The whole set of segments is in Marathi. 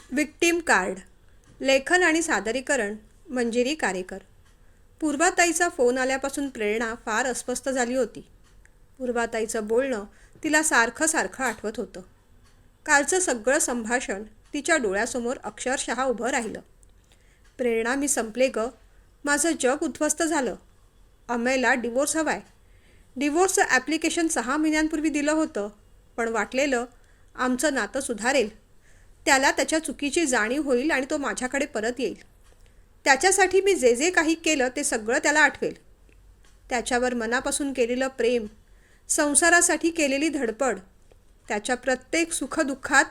Victim card. लेखन आणि सादरीकरण मंजिरी कारेकर. पूर्वाताईचा फोन आल्यापासून प्रेरणा फार अस्वस्थ झाली होती. पूर्वाताईचं बोलणं तिला सारखं सारखं आठवत होतं. कालचं सगळं संभाषण तिच्या डोळ्यासमोर अक्षरशः उभं राहिलं. प्रेरणा, मी संपले ग. माझं जग उद्ध्वस्त झालं. अमेयला डिवोर्स हवाय. डिवोर्सचं ॲप्लिकेशन 6 महिन्यांपूर्वी दिलं होतं, पण वाटलेलं आमचं नातं सुधारेल. त्याला त्याच्या चुकीची जाणीव होईल आणि तो माझ्याकडे परत येईल. त्याच्यासाठी मी जे जे काही केलं ते सगळं त्याला आठवेल. त्याच्यावर मनापासून केलेलं प्रेम, संसारासाठी केलेली धडपड, त्याच्या प्रत्येक सुखदुःखात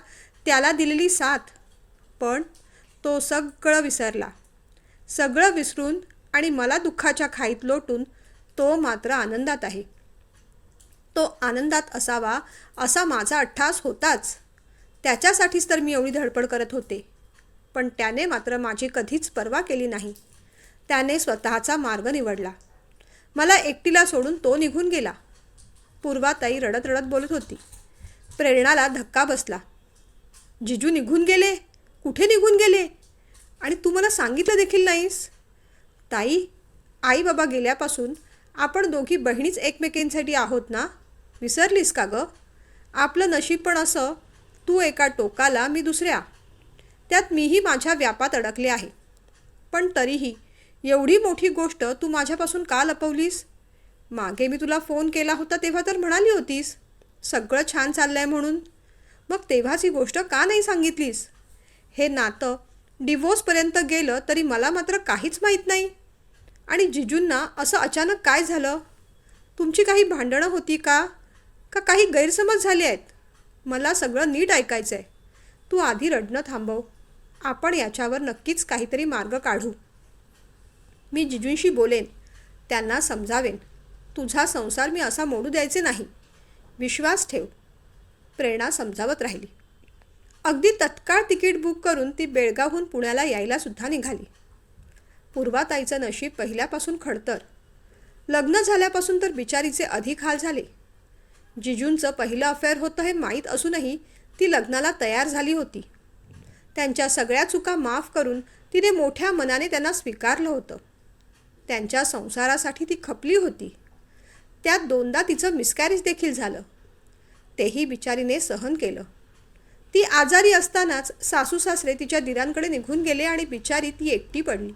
त्याला दिलेली साथ. पण तो सगळं विसरला. सगळं विसरून आणि मला दुःखाच्या खाईत लोटून तो मात्र आनंदात आहे. तो आनंदात असावा असा माझा अट्टाहास होताच. त्याच्यासाठीच तर मी एवढी धडपड करत होते. पण त्याने मात्र माझी कधीच पर्वा केली नाही. त्याने स्वतःचा मार्ग निवडला. मला एकटीला सोडून तो निघून गेला. पूर्वाताई रडत रडत बोलत होती. प्रेरणाला धक्का बसला. जिजू निघून गेले? कुठे निघून गेले? आणि तू मला सांगितलं देखील नाहीस? ताई, आई बाबा गेल्यापासून आपण दोघी बहिणीच एकमेकींसाठी आहोत ना? विसरलीस का गं? आपलं नशीब पण असं, तू एका टोकाला, मी दुसऱ्या. त्यात मीही माझ्या व्यापात अडकले आहे. पण तरीही एवढी मोठी गोष्ट तू माझ्यापासून का लपवलीस? मागे मी तुला फोन केला होता तेव्हा तर म्हणाली होतीस सगळं छान चाललंय म्हणून. मग तेव्हाच ही गोष्ट का नाही सांगितलीस? हे नातं डिवोर्सपर्यंत गेलं तरी मला मात्र काहीच माहीत नाही. आणि जिजूंना असं अचानक काय झालं? तुमची काही भांडणं होती का? का काही गैरसमज झाले आहेत? मला सगळं नीट ऐकायचं आहे. तू आधी रडणं थांबव. आपण याच्यावर नक्कीच काहीतरी मार्ग काढू. मी जिजूंशी बोलेन, त्यांना समजावेन. तुझा संसार मी असा मोडू द्यायचे नाही. विश्वास ठेव. प्रेरणा समजावत राहिली. अगदी तत्काळ तिकीट बुक करून ती बेळगावहून पुण्याला यायला सुद्धा निघाली. पूर्वाताईचं नशीब पहिल्यापासून खडतर. लग्न झाल्यापासून तर बिचारीचे अधिक हाल झाले. जिजूंचं पहिलं अफेअर होतं हे माहीत असूनही ती लग्नाला तयार झाली होती. त्यांच्या सगळ्या चुका माफ करून तिने मोठ्या मनाने त्यांना स्वीकारलं होतं. त्यांच्या संसारासाठी ती खपली होती. त्यात 2दा तिचं मिसकॅरेज देखील झालं. तेही बिचारीने सहन केलं. ती आजारी असतानाच सासू सासरे तिच्या दिरांकडे निघून गेले आणि बिचारी ती एकटी पडली.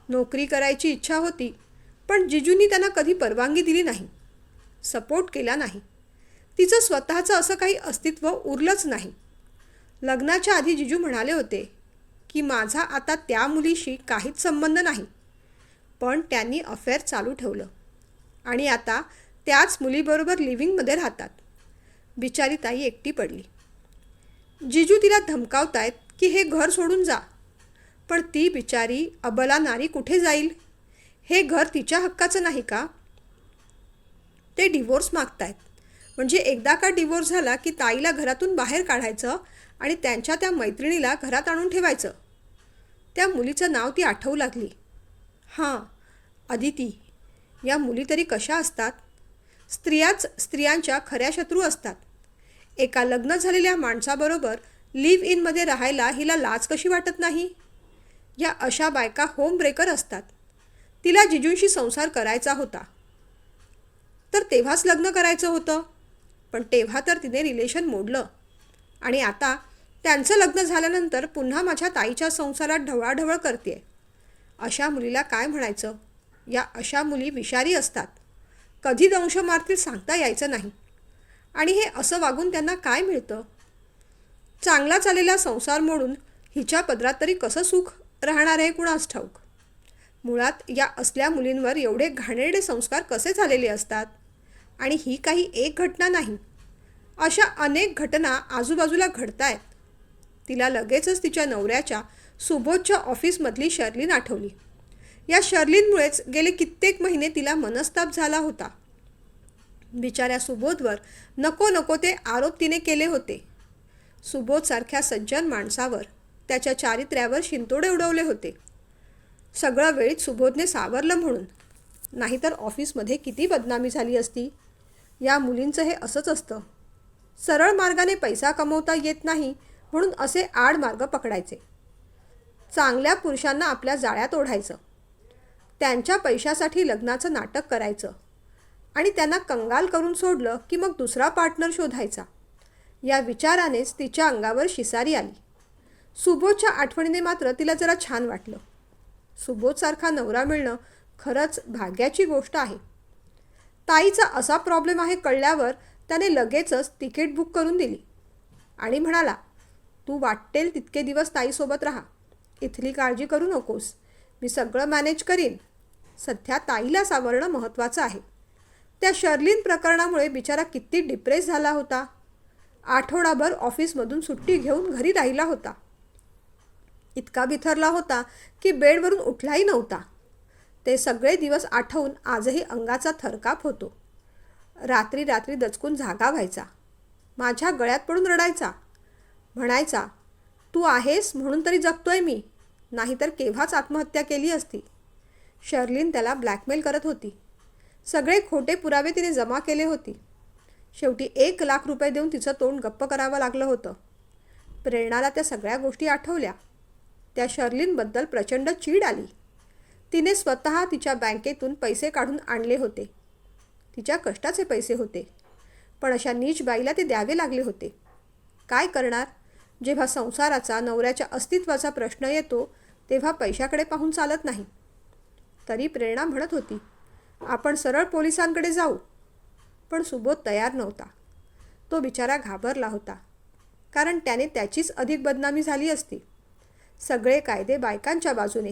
नोकरी करायची इच्छा होती, पण जिजूंनी त्यांना कधी परवानगी दिली नाही, सपोर्ट केला नाही. तिचं स्वतःचं असं काही अस्तित्व उरलंच नाही. लग्नाच्या आधी जिजू म्हणाले होते की माझा आता त्या मुलीशी काहीच संबंध नाही. पण त्यांनी अफेअर चालू ठेवलं आणि आता त्याच मुलीबरोबर लिव्हिंगमध्ये राहतात. बिचारी ताई एकटी पडली. जिजू तिला धमकावतायत की हे घर सोडून जा. पण ती बिचारी अबला नारी कुठे जाईल? हे घर तिच्या हक्काचं नाही का? ते डिवोर्स मागतायत. म्हणजे एकदा का डिवोर्स झाला की ताईला घरातून बाहेर काढायचं आणि त्यांच्या त्या मैत्रिणीला घरात आणून ठेवायचं. त्या मुलीचं नाव ती आठवू लागली. हां, अदिती. या मुली तरी कशा असतात? स्त्रियाच स्त्रियांच्या खऱ्या शत्रू असतात. एका लग्न झालेल्या माणसाबरोबर लिव्ह इनमध्ये राहायला हिला लाज कशी वाटत नाही? या अशा बायका होम ब्रेकर असतात. तिला जिजूंशी संसार करायचा होता तर तेव्हाच लग्न करायचं होतं. पण तेव्हा तर तिने रिलेशन मोडलं आणि आता त्यांचं लग्न झाल्यानंतर पुन्हा माझ्या ताईच्या संसारात ढवळाढवळ करते. अशा मुलीला काय म्हणायचं? या अशा मुली विषारी असतात. कधी दंश मारतील सांगता यायचं नाही. आणि हे असं वागून त्यांना काय मिळतं? चांगला चाललेला संसार मोडून हिच्या पदरात तरी कसं सुख राहणार आहे कुणास ठाऊक. मुळात या असल्या मुलींवर एवढे घाणेरडे संस्कार कसे झालेले असतात? आणि ही काही एक घटना नाही, अशा अनेक घटना आजूबाजूला घडतायत. तिला लगेचच तिच्या नवऱ्याच्या सुबोधच्या ऑफिसमधली शर्लिन आठवली. या शर्लिनमुळेच गेले कित्येक महिने तिला मनस्ताप झाला होता. बिचाऱ्या सुबोधवर नको नको ते आरोप तिने केले होते. सुबोधसारख्या सज्जन माणसावर, त्याच्या चारित्र्यावर शिंतोडे उडवले होते. सगळं वेळीच सुबोधने सावरलं म्हणून, नाहीतर ऑफिसमध्ये किती बदनामी झाली असती. या मुलींचं हे असंच असतं. सरळ मार्गाने पैसा कमवता येत नाही म्हणून असे आडमार्ग पकडायचे. चांगल्या पुरुषांना आपल्या जाळ्यात ओढायचं, त्यांच्या पैशासाठी लग्नाचं नाटक करायचं आणि त्यांना कंगाल करून सोडलं की मग दुसरा पार्टनर शोधायचा. या विचारानेच तिच्या अंगावर शिसारी आली. सुबोधच्या आठवणीने मात्र तिला जरा छान वाटलं. सुबोधसारखा नवरा मिळणं खरंच भाग्याची गोष्ट आहे. ताईचा असा प्रॉब्लेम आहे कळल्यावर त्याने लगेचच तिकीट बुक करून दिली आणि म्हणाला, तू वाटेल तितके दिवस ताईसोबत राहा. इथली काळजी करू नकोस, मी सगळं मॅनेज करीन. सध्या ताईला सावरणं महत्त्वाचं आहे. त्या शर्लिन प्रकरणामुळे बिचारा किती डिप्रेस झाला होता. आठवडाभर ऑफिसमधून सुट्टी घेऊन घरी राहिला होता. इतका बिथरला होता की बेडवरून उठलाही नव्हता. ते सगळे दिवस आठवून आजही अंगाचा थरकाप होतो. रात्री रात्री दचकून जागा व्हायचा. माझ्या गळ्यात पडून रडायचा. म्हणायचा, तू आहेस म्हणून तरी जगतोय मी, नाहीतर केव्हाच आत्महत्या केली असती. शर्लिन त्याला ब्लॅकमेल करत होती. सगळे खोटे पुरावे तिने जमा केले होते. शेवटी 1,00,000 रुपये देऊन तिचं तोंड गप्प करावं लागलं होतं. प्रेरणाला त्या सगळ्या गोष्टी आठवल्या. त्या शर्लिनबद्दल प्रचंड चीड आली. तिने स्वतः तिच्या बँकेतून पैसे काढून आणले होते. तिच्या कष्टाचे पैसे होते, पण अशा नीच बाईला ते द्यावे लागले होते. काय करणार? जेव्हा संसाराचा, नवऱ्याच्या अस्तित्वाचा प्रश्न येतो तेव्हा पैशाकडे पाहून चालत नाही. तरी प्रेरणा म्हणत होती, आपण सरळ पोलिसांकडे जाऊ. पण सुबोध तयार नव्हता. तो बिचारा घाबरला होता, कारण त्याने त्याचीच अधिक बदनामी झाली असती. सगळे कायदे बायकांच्या बाजूने,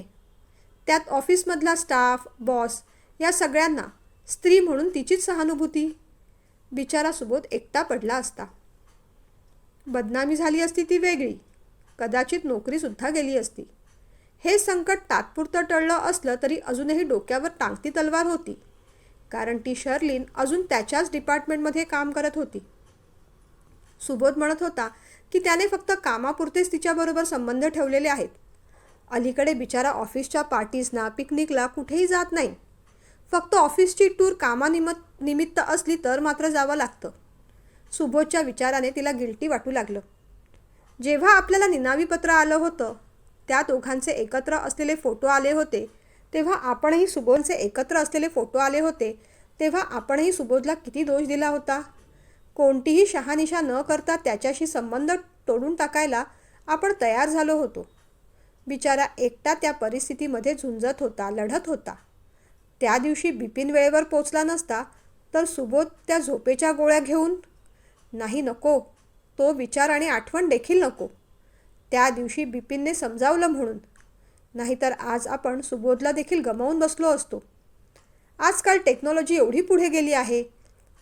त्यात ऑफिसमधला स्टाफ, बॉस, या सगळ्यांना स्त्री म्हणून तिचीच सहानुभूती. बिचारा सुबोध एकटा पडला असता. बदनामी झाली असती ती वेगळी, कदाचित नोकरीसुद्धा गेली असती. हे संकट तात्पुरतं टळलं असलं तरी अजूनही डोक्यावर टांगती तलवार होती, कारण ती शर्लिन अजून त्याच्याच डिपार्टमेंटमध्ये काम करत होती. सुबोध म्हणत होता की त्याने फक्त कामापुरतेच तिच्याबरोबर संबंध ठेवलेले आहेत. अलीकडे बिचारा ऑफिसच्या पार्टीजना, पिकनिकला कुठेही जात नाही. फक्त ऑफिसची टूर कामानिमित्त असली तर मात्र जावं लागतं. सुबोधच्या विचाराने तिला गिल्टी वाटू लागलं. जेव्हा आपल्याला निनावी पत्र आलं होतं, त्या दोघांचे एकत्र असलेले फोटो आले होते, तेव्हा आपणही सुबोधला किती दोष दिला होता. कोणतीही शहानिशा न करता त्याच्याशी संबंध तोडून टाकायला आपण तयार झालो होतो. बिचारा एकटा त्या परिस्थितीमध्ये झुंजत होता, लढत होता. त्या दिवशी बिपिन वेळेवर पोचला नसता तर सुबोध त्या झोपेच्या गोळ्या घेऊन, नाही, नको, तो विचार आणि आठवण देखील नको. त्या दिवशी बिपिनने समजावलं म्हणून, नाहीतर आज आपण सुबोधला देखील गमावून बसलो असतो. आजकाल टेक्नॉलॉजी एवढी पुढे गेली आहे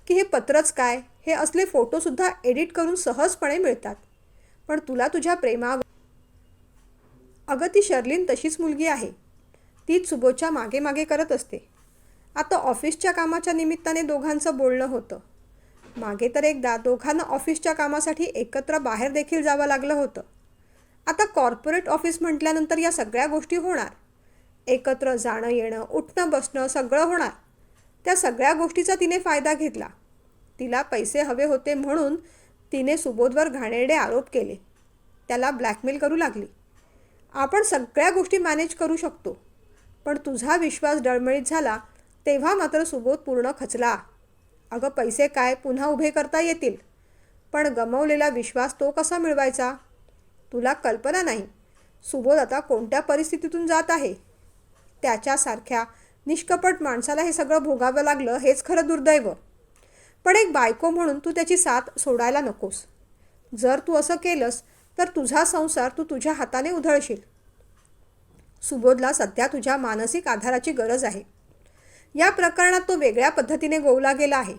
की हे पत्रच काय, हे असले फोटोसुद्धा एडिट करून सहजपणे मिळतात. पण तुला तुझ्या प्रेमावर, अगं ती शर्लिन तशीच मुलगी आहे. तीच सुबोधच्या मागे मागे करत असते. आता ऑफिसच्या कामाच्या निमित्ताने दोघांचं बोलणं होतं. मागे तर एकदा दोघांना ऑफिसच्या कामासाठी एकत्र बाहेर देखील जावं लागलं होतं. आता कॉर्पोरेट ऑफिस म्हटल्यानंतर या सगळ्या गोष्टी होणार. एकत्र जाणं येणं, उठणं बसणं सगळं होणार. त्या सगळ्या गोष्टीचा तिने फायदा घेतला. तिला पैसे हवे होते म्हणून तिने सुबोधवर घाणेरडे आरोप केले. त्याला ब्लॅकमेल करू लागली. आपण सगळ्या गोष्टी मॅनेज करू शकतो, पण तुझा विश्वास डळमळीत झाला तेव्हा मात्र सुबोध पूर्ण खचला. अगं पैसे काय पुन्हा उभे करता येतील, पण गमावलेला विश्वास तो कसा मिळवायचा? तुला कल्पना नाही सुबोध आता कोणत्या परिस्थितीतून जात आहे. त्याच्यासारख्या निष्कपट माणसाला हे सगळं भोगावं लागलं हेच खरं दुर्दैव. पण एक बायको म्हणून तू त्याची साथ सोडायला नकोस. जर तू असं केलंस तर तुझा संसार तू तुझ्या हाताने उधळशील. सुबोधला सध्या तुझ्या मानसिक आधाराची गरज आहे. या प्रकरणात तो वेगळ्या पद्धतीने गोवला गेला आहे.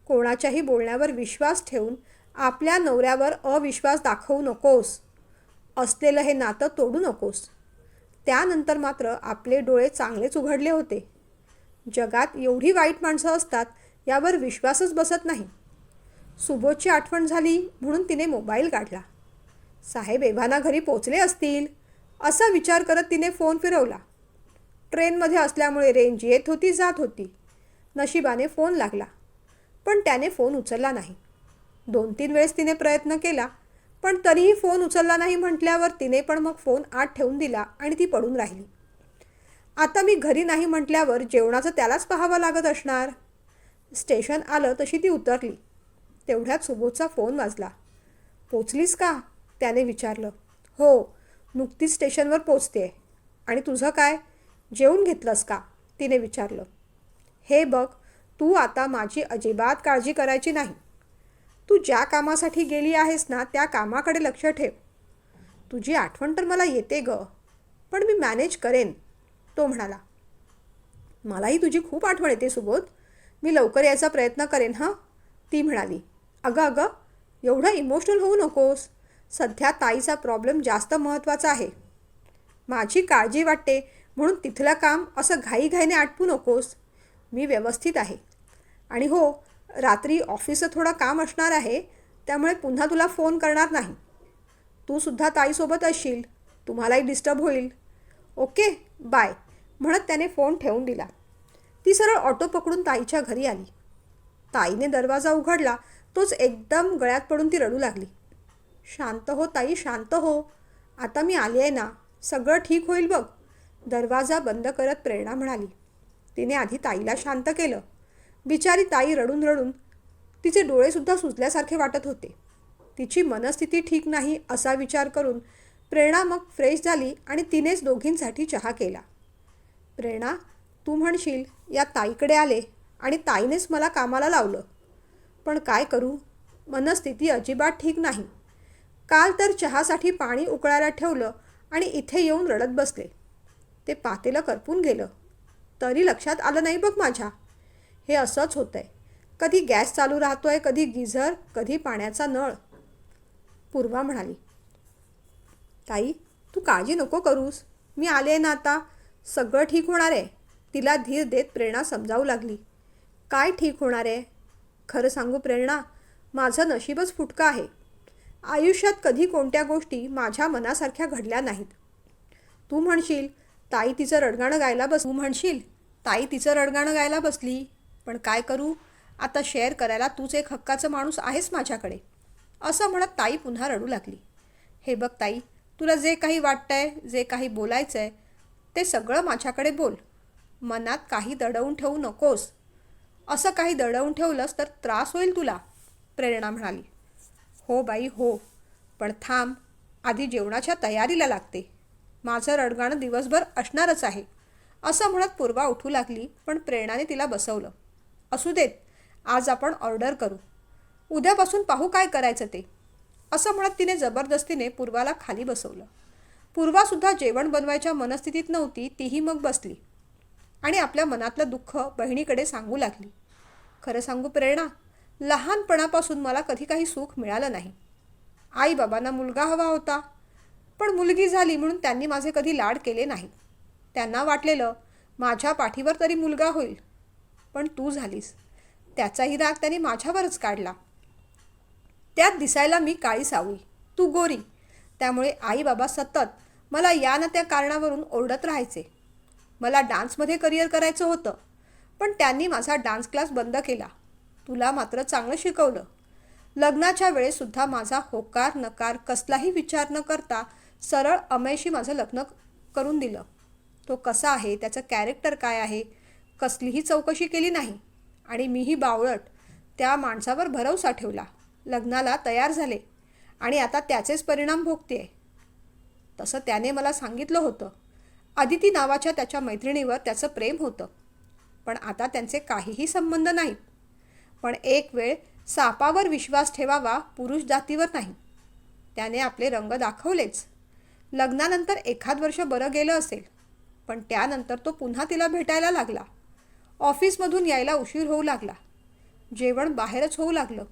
कोणाच्याही बोलण्यावर विश्वास ठेवून आपल्या नवऱ्यावर अविश्वास दाखवू नकोस. असलेलं हे नातं तोडू नकोस. त्यानंतर मात्र आपले डोळे चांगलेच उघडले होते. जगात एवढी वाईट माणसं असतात यावर विश्वासच बसत नाही. सुबोधची आठवण झाली म्हणून तिने मोबाईल काढला. साहेब एव्हाना घरी पोचले असतील असा विचार करत तिने फोन फिरवला. ट्रेनमध्ये असल्यामुळे रेंज येत होती जात होती. नशिबाने फोन लागला, पण त्याने फोन उचलला नाही. 2-3 वेळेस तिने प्रयत्न केला, पण तरीही फोन उचलला नाही म्हटल्यावर तिने पण मग फोन आत ठेवून दिला आणि ती पडून राहिली. आता मी घरी नाही म्हटल्यावर जेवणाचं त्यालाच पाहावं लागत असणार. स्टेशन आलं तशी ती उतरली. तेवढ्यात सुबोधचा फोन वाजला. पोचलीस का? त्याने विचारलं. हो, नुकतीच स्टेशनवर पोचते. आणि तुझं काय? जेवून घेतलंस का? तिने विचारलं. हे बघ, तू आता माझी अजिबात काळजी करायची नाही. तू ज्या कामासाठी गेली आहेस ना त्या कामाकडे लक्ष ठेव. तुझी आठवण तर मला येते ग, पण मी मॅनेज करेन, तो म्हणाला. मलाही तुझी खूप आठवण येते सुबोध. मी लवकर यायचा प्रयत्न करेन हं, ती म्हणाली. अगं अगं, एवढं इमोशनल होऊ नकोस. सध्या ताईचा प्रॉब्लेम जास्त महत्त्वाचा आहे. माझी काळजी वाटते म्हणून तिथलं काम असं घाईघाईने आटपू नकोस. मी व्यवस्थित आहे. आणि हो, रात्री ऑफिसचं थोडं काम असणार आहे, त्यामुळे पुन्हा तुला फोन करणार नाही. तू सुद्धा ताईसोबत असशील, तुम्हालाही डिस्टर्ब होईल. ओके, बाय, म्हणत त्याने फोन ठेवून दिला. ती सरळ ऑटो पकडून ताईच्या घरी आली. ताईने दरवाजा उघडला तोच एकदम गळ्यात पडून ती रडू लागली. शांत हो ताई, शांत हो. आता मी आली आहे ना, सगळं ठीक होईल बघ, दरवाजा बंद करत प्रेरणा म्हणाली. तिने आधी ताईला शांत केलं. बिचारी ताई रडून रडून तिचे डोळेसुद्धा सुजल्यासारखे वाटत होते. तिची मनस्थिती ठीक नाही असा विचार करून प्रेरणा मग फ्रेश झाली आणि तिनेच दोघींसाठी चहा केला. प्रेरणा, तू म्हणशील या ताईकडे आले आणि ताईनेच मला कामाला लावलं. पण काय करू, मनस्थिती अजिबात ठीक नाही. काल तर चहासाठी पाणी उकळायला ठेवलं आणि इथे येऊन रडत बसले. ते पातेलं करपून गेलं. तरी लक्षात आलं नाही बघ माझ्या. हे असंच होतंय. कधी गॅस चालू राहतोय, कधी गिझर, कधी पाण्याचा नळ. पूर्वा म्हणाली. ताई, तू काळजी नको करूस. मी आले ना आता, सगळं ठीक होणार आहे, तिला धीर देत प्रेरणा समजावू लागली. काय ठीक होणार आहे? खरं सांगू प्रेरणा, माझं नशीबच फुटकं आहे. आयुष्यात कधी कोणत्या गोष्टी माझ्या मनासारख्या घडल्या नाहीत. तू म्हणशील ताई तिचं रडगाणं गायला बसली. पण काय करू, आता शेअर करायला तूच एक हक्काचं माणूस आहेस माझ्याकडे, असं म्हणत ताई पुन्हा रडू लागली. हे बघ ताई, तुला जे काही वाटतंय, जे काही बोलायचं आहे ते सगळं माझ्याकडे बोल. मनात काही दडवून ठेवू नकोस. असं काही दडवून ठेवलंस तर त्रास होईल तुला, प्रेरणा म्हणाली. हो बाई हो, पण थांब, आधी जेवणाच्या तयारीला लागते. माझं रडगाणं दिवसभर असणारच आहे, असं म्हणत पूर्वा उठू लागली. पण प्रेरणाने तिला बसवलं. असू देत, आज आपण ऑर्डर करू, उद्यापासून पाहू काय करायचं ते, असं म्हणत तिने जबरदस्तीने पूर्वाला खाली बसवलं. पूर्वासुद्धा जेवण बनवायच्या मनस्थितीत नव्हती. तीही मग बसली आणि आपल्या मनातलं दुःख बहिणीकडे सांगू लागली. खरं सांगू प्रेरणा, लहानपणापासून मला कधी काही सुख मिळालं नाही. आई बाबांना मुलगा हवा होता, पण मुलगी झाली म्हणून त्यांनी माझे कधी लाड केले नाहीत. त्यांना वाटलेलं माझ्या पाठीवर तरी मुलगा होईल, पण तू झालीस. त्याचाही राग त्यांनी माझ्यावरच काढला. त्यात दिसायला मी काळी सावळी, तू गोरी, त्यामुळे आई बाबा सतत मला या ना त्या कारणावरून ओरडत राहायचे. मला डान्समध्ये करिअर करायचं होतं, पण त्यांनी माझा डान्स क्लास बंद केला. तुला मात्र चांगलं शिकवलं. लग्नाच्या वेळेसुद्धा माझा होकार नकार कसलाही विचार न करता सरळ अमेयशी माझं लग्न करून दिलं. तो कसा आहे, त्याचं कॅरेक्टर काय आहे, कसलीही चौकशी केली नाही. आणि मीही बावळट त्या माणसावर भरवसा ठेवला. लग्नाला तयार झाले आणि आता त्याचेच परिणाम भोगतेय. तसं त्याने मला सांगितलं होतं. अदिती नावाच्या त्याच्या मैत्रिणीवर त्याचं प्रेम होतं, पण आता त्यांचे काहीही संबंध नाहीत. पण एक वेळ सापावर विश्वास ठेवावा, पुरुष जातीवर नाही. त्याने आपले रंग दाखवलेच. लग्नानंतर एखाद वर्ष बरं गेलं असेल, पण त्यानंतर तो पुन्हा तिला भेटायला लागला. ऑफिसमधून यायला उशीर होऊ लागला. जेवण बाहेरच होऊ लागलं.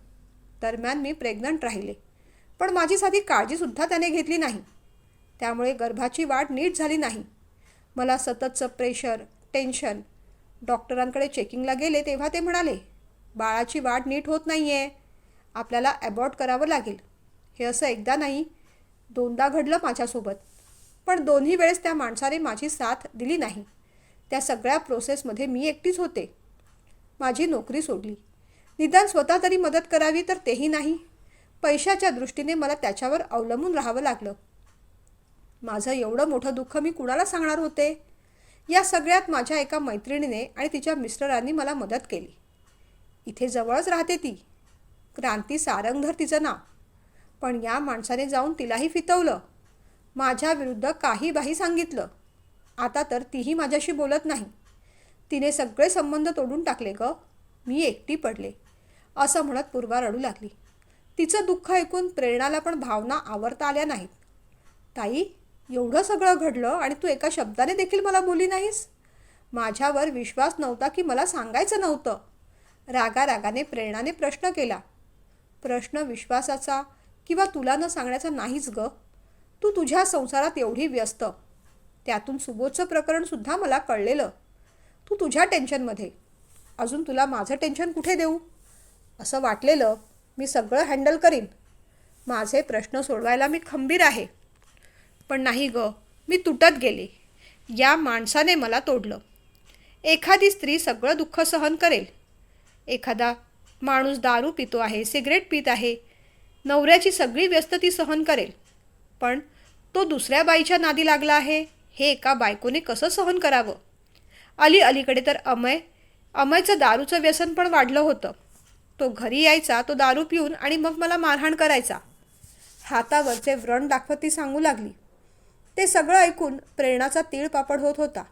दरम्यान मी प्रेग्नंट राहिले, पण माझी साधी काळजीसुद्धा त्याने घेतली नाही. त्यामुळे गर्भाची वाढ नीट झाली नाही. मला सततचं प्रेशर, टेन्शन. डॉक्टरांकडे चेकिंगला गेले तेव्हा ते म्हणाले, बाळाची वाढ नीट होत नाही आहे, आपल्याला ॲबॉर्ट करावं लागेल. हे असं एकदा नाही, दोनदा घडलं माझ्यासोबत. पण दोन्ही वेळेस त्या माणसाने माझी साथ दिली नाही. त्या सगळ्या प्रोसेसमध्ये मी एकटीच होते. माझी नोकरी सोडली. निदान स्वतः तरी मदत करावी तर तेही नाही. पैशाच्या दृष्टीने मला त्याच्यावर अवलंबून राहावं लागलं. माझं एवढं मोठं दुःख मी कुणाला सांगणार होते? या सगळ्यात माझ्या एका मैत्रिणीने आणि तिच्या मिस्टरांनी मला मदत केली. इथे जवळच राहते ती. क्रांती सारंगधर तिचं नाव. पण या माणसाने जाऊन तिलाही फितवलं. माझ्या विरुद्ध काही बाही सांगितलं. आता तर तीही माझ्याशी बोलत नाही. तिने सगळे संबंध तोडून टाकले ग. मी एकटी पडले, असं म्हणत पूर्वा रडू लागली. तिचं दुःख ऐकून प्रेरणाला पण भावना आवरता आल्या नाहीत. ताई, एवढं सगळं घडलं आणि तू एका शब्दाने देखील मला बोलली नाहीस. माझ्यावर विश्वास नव्हता की मला सांगायचं नव्हतं. रागारागाने प्रेरणाने प्रश्न केला. प्रश्न विश्वासाचा किंवा तुला न सांगण्याचा नाहीच ग. तू तुझ्या संसारात एवढी व्यस्त. त्यातून सुबोधचं प्रकरणसुद्धा मला कळलेलं. तू तुझ्या टेन्शनमध्ये. अजून तुला माझं टेन्शन कुठे देऊ? असं वाटलेलं मी सगळं हँडल करीन. माझे प्रश्न सोडवायला मी खंबीर आहे. पण नाही ग, मी तुटत गेले. या माणसाने मला तोडलं. एखादी स्त्री सगळं दुःख सहन करेल. एखादा माणूस दारू पितो आहे, सिगरेट पित आहे, नवऱ्याची सगळी व्यस्त ती सहन करेल. पण तो दुसऱ्या बाईच्या नादी लागला आहे, हे एका बायकोने कसं सहन करावं? अलीकडे तर अमयचं दारूचं व्यसन पण वाढलं होतं. तो घरी यायचा, तो दारू पिऊन आणि मग मला मारहाण करायचा. हातावरचे व्रण दाखवत ती सांगू लागली. ते सगळं ऐकून प्रेरणाचा तीळपापड होत होता.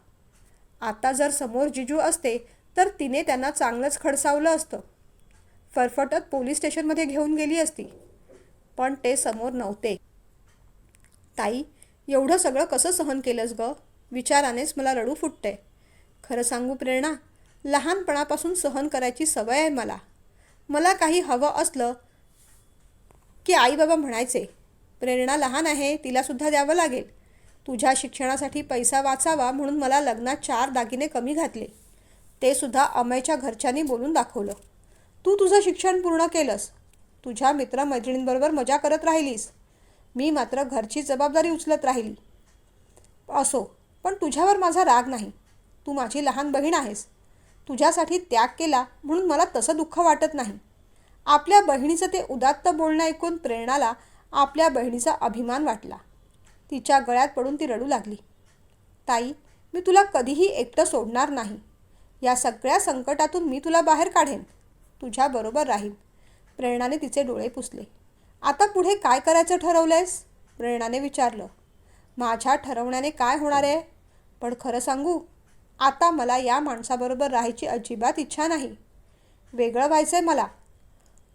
आता जर समोर जिजू असते तर तिने त्यांना चांगलंच खडसावलं असतं. फरफटत पोलीस स्टेशनमध्ये घेऊन गेली असती. पण ते समोर नव्हते. ताई, एवढं सगळं कसं सहन केलंस ग? विचारानेच मला रडू फुटते. खरं सांगू प्रेरणा, लहानपणापासून सहन करायची सवय आहे मला. मला काही हवं असलं की आई बाबा म्हणायचे, प्रेरणा लहान आहे, तिलासुद्धा द्यावं लागेल. तुझ्या शिक्षणासाठी पैसा वाचावा म्हणून मला लग्नात 4 दागिने कमी घातले. ते सुद्धा अमयच्या घरच्यांनी बोलून दाखवलं. तू तुझं शिक्षण पूर्ण केलंस. तुझ्या मित्रमैत्रिणींबरोबर मजा करत राहिलीस. मी मात्र घरची जबाबदारी उचलत राहिली. असो, पण तुझ्यावर माझा राग नाही. तू माझी लहान बहीण आहेस. तुझ्यासाठी त्याग केला म्हणून मला तसं दुःख वाटत नाही. आपल्या बहिणीचं ते उदात्त बोलणं ऐकून प्रेरणाला आपल्या बहिणीचा अभिमान वाटला. तिच्या गळ्यात पडून ती रडू लागली. ताई, मी तुला कधीही एकटं सोडणार नाही. या सगळ्या संकटातून मी तुला बाहेर काढेन. तुझ्याबरोबर राहीन. प्रेरणाने तिचे डोळे पुसले. आता पुढे काय करायचं ठरवलंयस? प्रेरणाने विचारलं. माझ्या ठरवण्याने काय होणार आहे? पण खरं सांगू, आता मला या माणसाबरोबर राहायची अजिबात इच्छा नाही. वेगळं व्हायचं आहे मला.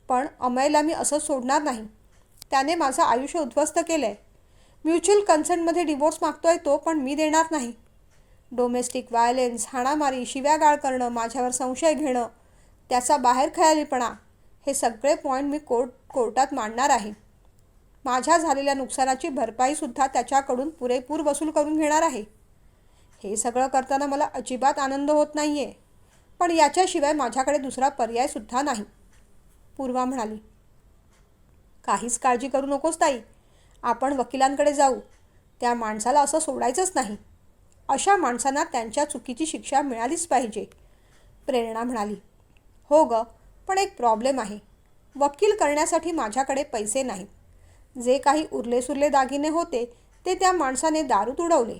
पण अमयला मी असं सोडणार नाही. त्याने माझं आयुष्य उद्ध्वस्त केलं आहे. म्युच्युअल कन्सेंटमध्ये डिवोर्स मागतोय तो, पण मी देणार नाही. डोमेस्टिक व्हायलेन्स, हाणामारी, शिव्यागाळ करणं, माझ्यावर संशय घेणं, त्याचा बाहेर खयालीपणा, हे सगळे पॉईंट मी कोर्टात मांडणार आहे. माझ्या झालेल्या नुकसानाची भरपाईसुद्धा त्याच्याकडून पुरेपूर वसूल करून घेणार आहे. हे सगळं करताना मला अजिबात आनंद होत नाही आहे. पण याच्याशिवाय माझ्याकडे दुसरा पर्यायसुद्धा नाही. पूर्वा म्हणाली. काहीच काळजी करू नकोस ताई. आपण वकिलांकडे जाऊ. त्या माणसाला असं सोडायचंच नाही. अशा माणसांना त्यांच्या चुकीची शिक्षा मिळालीच पाहिजे. प्रेरणा म्हणाली. हो ग, पण एक प्रॉब्लेम आहे. वकील करण्यासाठी माझ्याकडे पैसे नाहीत. जे काही उरलेसुरले दागिने होते ते त्या माणसाने दारूत उडवले.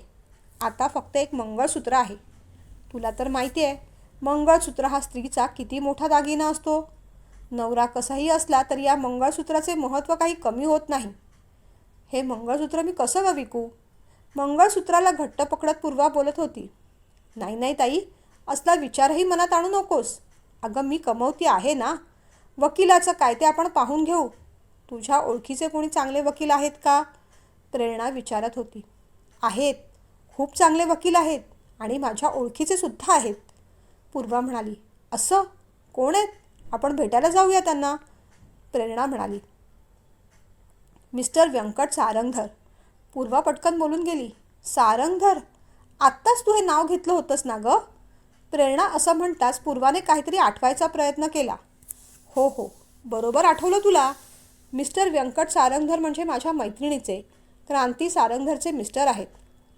आता फक्त एक मंगळसूत्र आहे. तुला तर माहिती आहे, मंगळसूत्र हा स्त्रीचा किती मोठा दागिना असतो. नवरा कसाही असला तरी या मंगळसूत्राचे महत्त्व काही कमी होत नाही. हे मंगळसूत्र मी कसं ग विकू? मंगळसूत्राला घट्ट पकडत पूर्वा बोलत होती. नाही नाही ताई, असला विचारही मनात आणू नकोस. अगं, मी कमवती आहे ना. वकिलाचं काय ते आपण पाहून घेऊ. तुझ्या ओळखीचे कोणी चांगले वकील आहेत का? प्रेरणा विचारत होती. आहेत, खूप चांगले वकील आहेत आणि माझ्या ओळखीचे सुद्धा आहेत. पूर्वा म्हणाली. असं कोण आहेत? आपण भेटायला जाऊया त्यांना. प्रेरणा म्हणाली. मिस्टर व्यंकट सारंगधर. पूर्वा पटकन बोलून गेली. सारंगधर? आत्ताच तू हे नाव घेतलं होतंस ना ग? प्रेरणा असं म्हणताच पूर्वाने काहीतरी आठवायचा प्रयत्न केला. हो हो, बरोबर आठवलं तुला. मिस्टर व्यंकट सारंगधर म्हणजे माझ्या मैत्रिणीचे, क्रांती सारंगधरचे मिस्टर आहेत.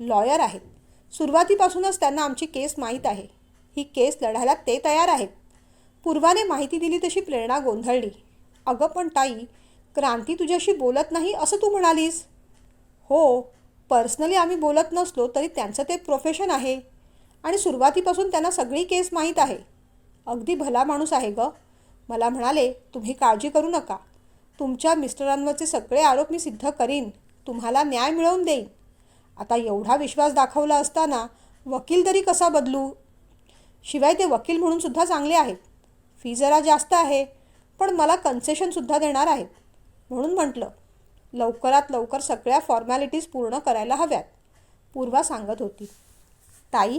लॉयर आहेत. सुरुवातीपासूनच त्यांना आमची केस माहीत आहे. ही केस लढायला ते तयार आहेत. पूर्वाने माहिती दिली तशी प्रेरणा गोंधळली. अगं पण ताई, क्रांती तुझ्याशी बोलत नाही असं तू म्हणालीस. हो, पर्सनली आम्ही बोलत नसलो तरी त्यांचं ते प्रोफेशन आहे आणि सुरुवातीपासून त्यांना सगळी केस माहीत आहे. अगदी भला माणूस आहे गं. मला म्हणाले, तुम्ही काळजी करू नका. तुमच्या मिस्टरांवरचे सगळे आरोप मी सिद्ध करीन. तुम्हाला न्याय मिळवून देईन. आता एवढा विश्वास दाखवला असताना वकील तरी कसा बदलू? शिवाय ते वकील म्हणून सुद्धा चांगले आहेत. फी जरा जास्त आहे, पण मला कन्सेशनसुद्धा देणार आहेत. म्हणून म्हटलं, लवकरात लवकर सगळ्या फॉर्मॅलिटीज पूर्ण करायला हव्यात. पूर्वा सांगत होती. ताई,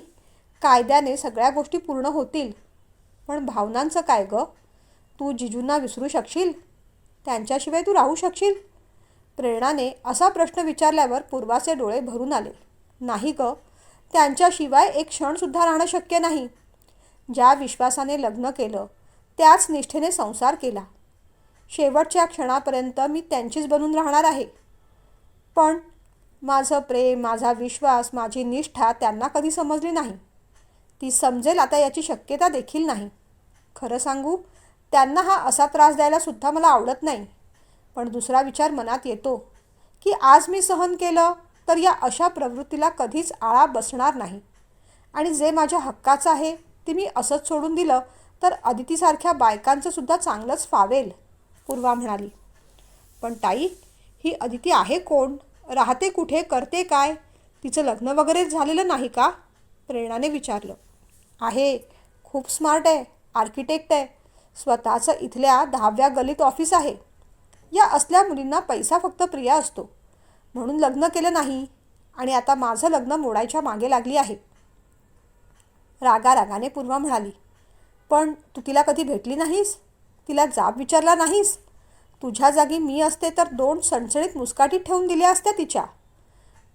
कायद्याने सगळ्या गोष्टी पूर्ण होतील, पण भावनांचं काय गं? तू जिजूंना विसरू शकशील? त्यांच्याशिवाय तू राहू शकशील? प्रेरणाने असा प्रश्न विचारल्यावर पूर्वाचे डोळे भरून आले. नाही गं, त्यांच्याशिवाय एक क्षणसुद्धा राहणं शक्य नाही. ज्या विश्वासाने लग्न केलं त्याच निष्ठेने संसार केला. शेवटच्या क्षणापर्यंत मी त्यांचीच बनून राहणार आहे. पण माझं प्रेम, माझा विश्वास, माझी निष्ठा त्यांना कधी समजली नाही. ती समजेल आता याची शक्यता देखील नाही. खरं सांगू, त्यांना हा असा त्रास द्यायला सुद्धा मला आवडत नाही. पण दुसरा विचार मनात येतो की आज मी सहन केलं तर या अशा प्रवृत्तीला कधीच आळा बसणार नाही. आणि जे माझ्या हक्काचं आहे ते मी असंच सोडून दिलं तर अदितीसारख्या बायकांचं सुद्धा चांगलंच फावेल, पूर्वा म्हणाली. पण ताई, ही अदिती आहे कोण? राहते कुठे? करते काय? तिचं लग्न वगैरे झालेलं नाही का? प्रेरणाने विचारलं. आहे, खूप स्मार्ट आहे, आर्किटेक्ट आहे, स्वतःचं इथल्या 10व्या गल्लीत ऑफिस आहे. या असल्या मुलींना पैसा फक्त प्रिय असतो, म्हणून लग्न केलं नाही आणि आता माझं लग्न मोडायच्या मागे लागली आहे. रागारागाने पूर्वा म्हणाली. पण तू तिला कधी भेटली नाहीस? तिला जाब विचारला नाहीस? तुझ्या जागी मी असते तर 2 सणसणीत मुस्काटी ठेवून दिल्या असत्या तिच्या.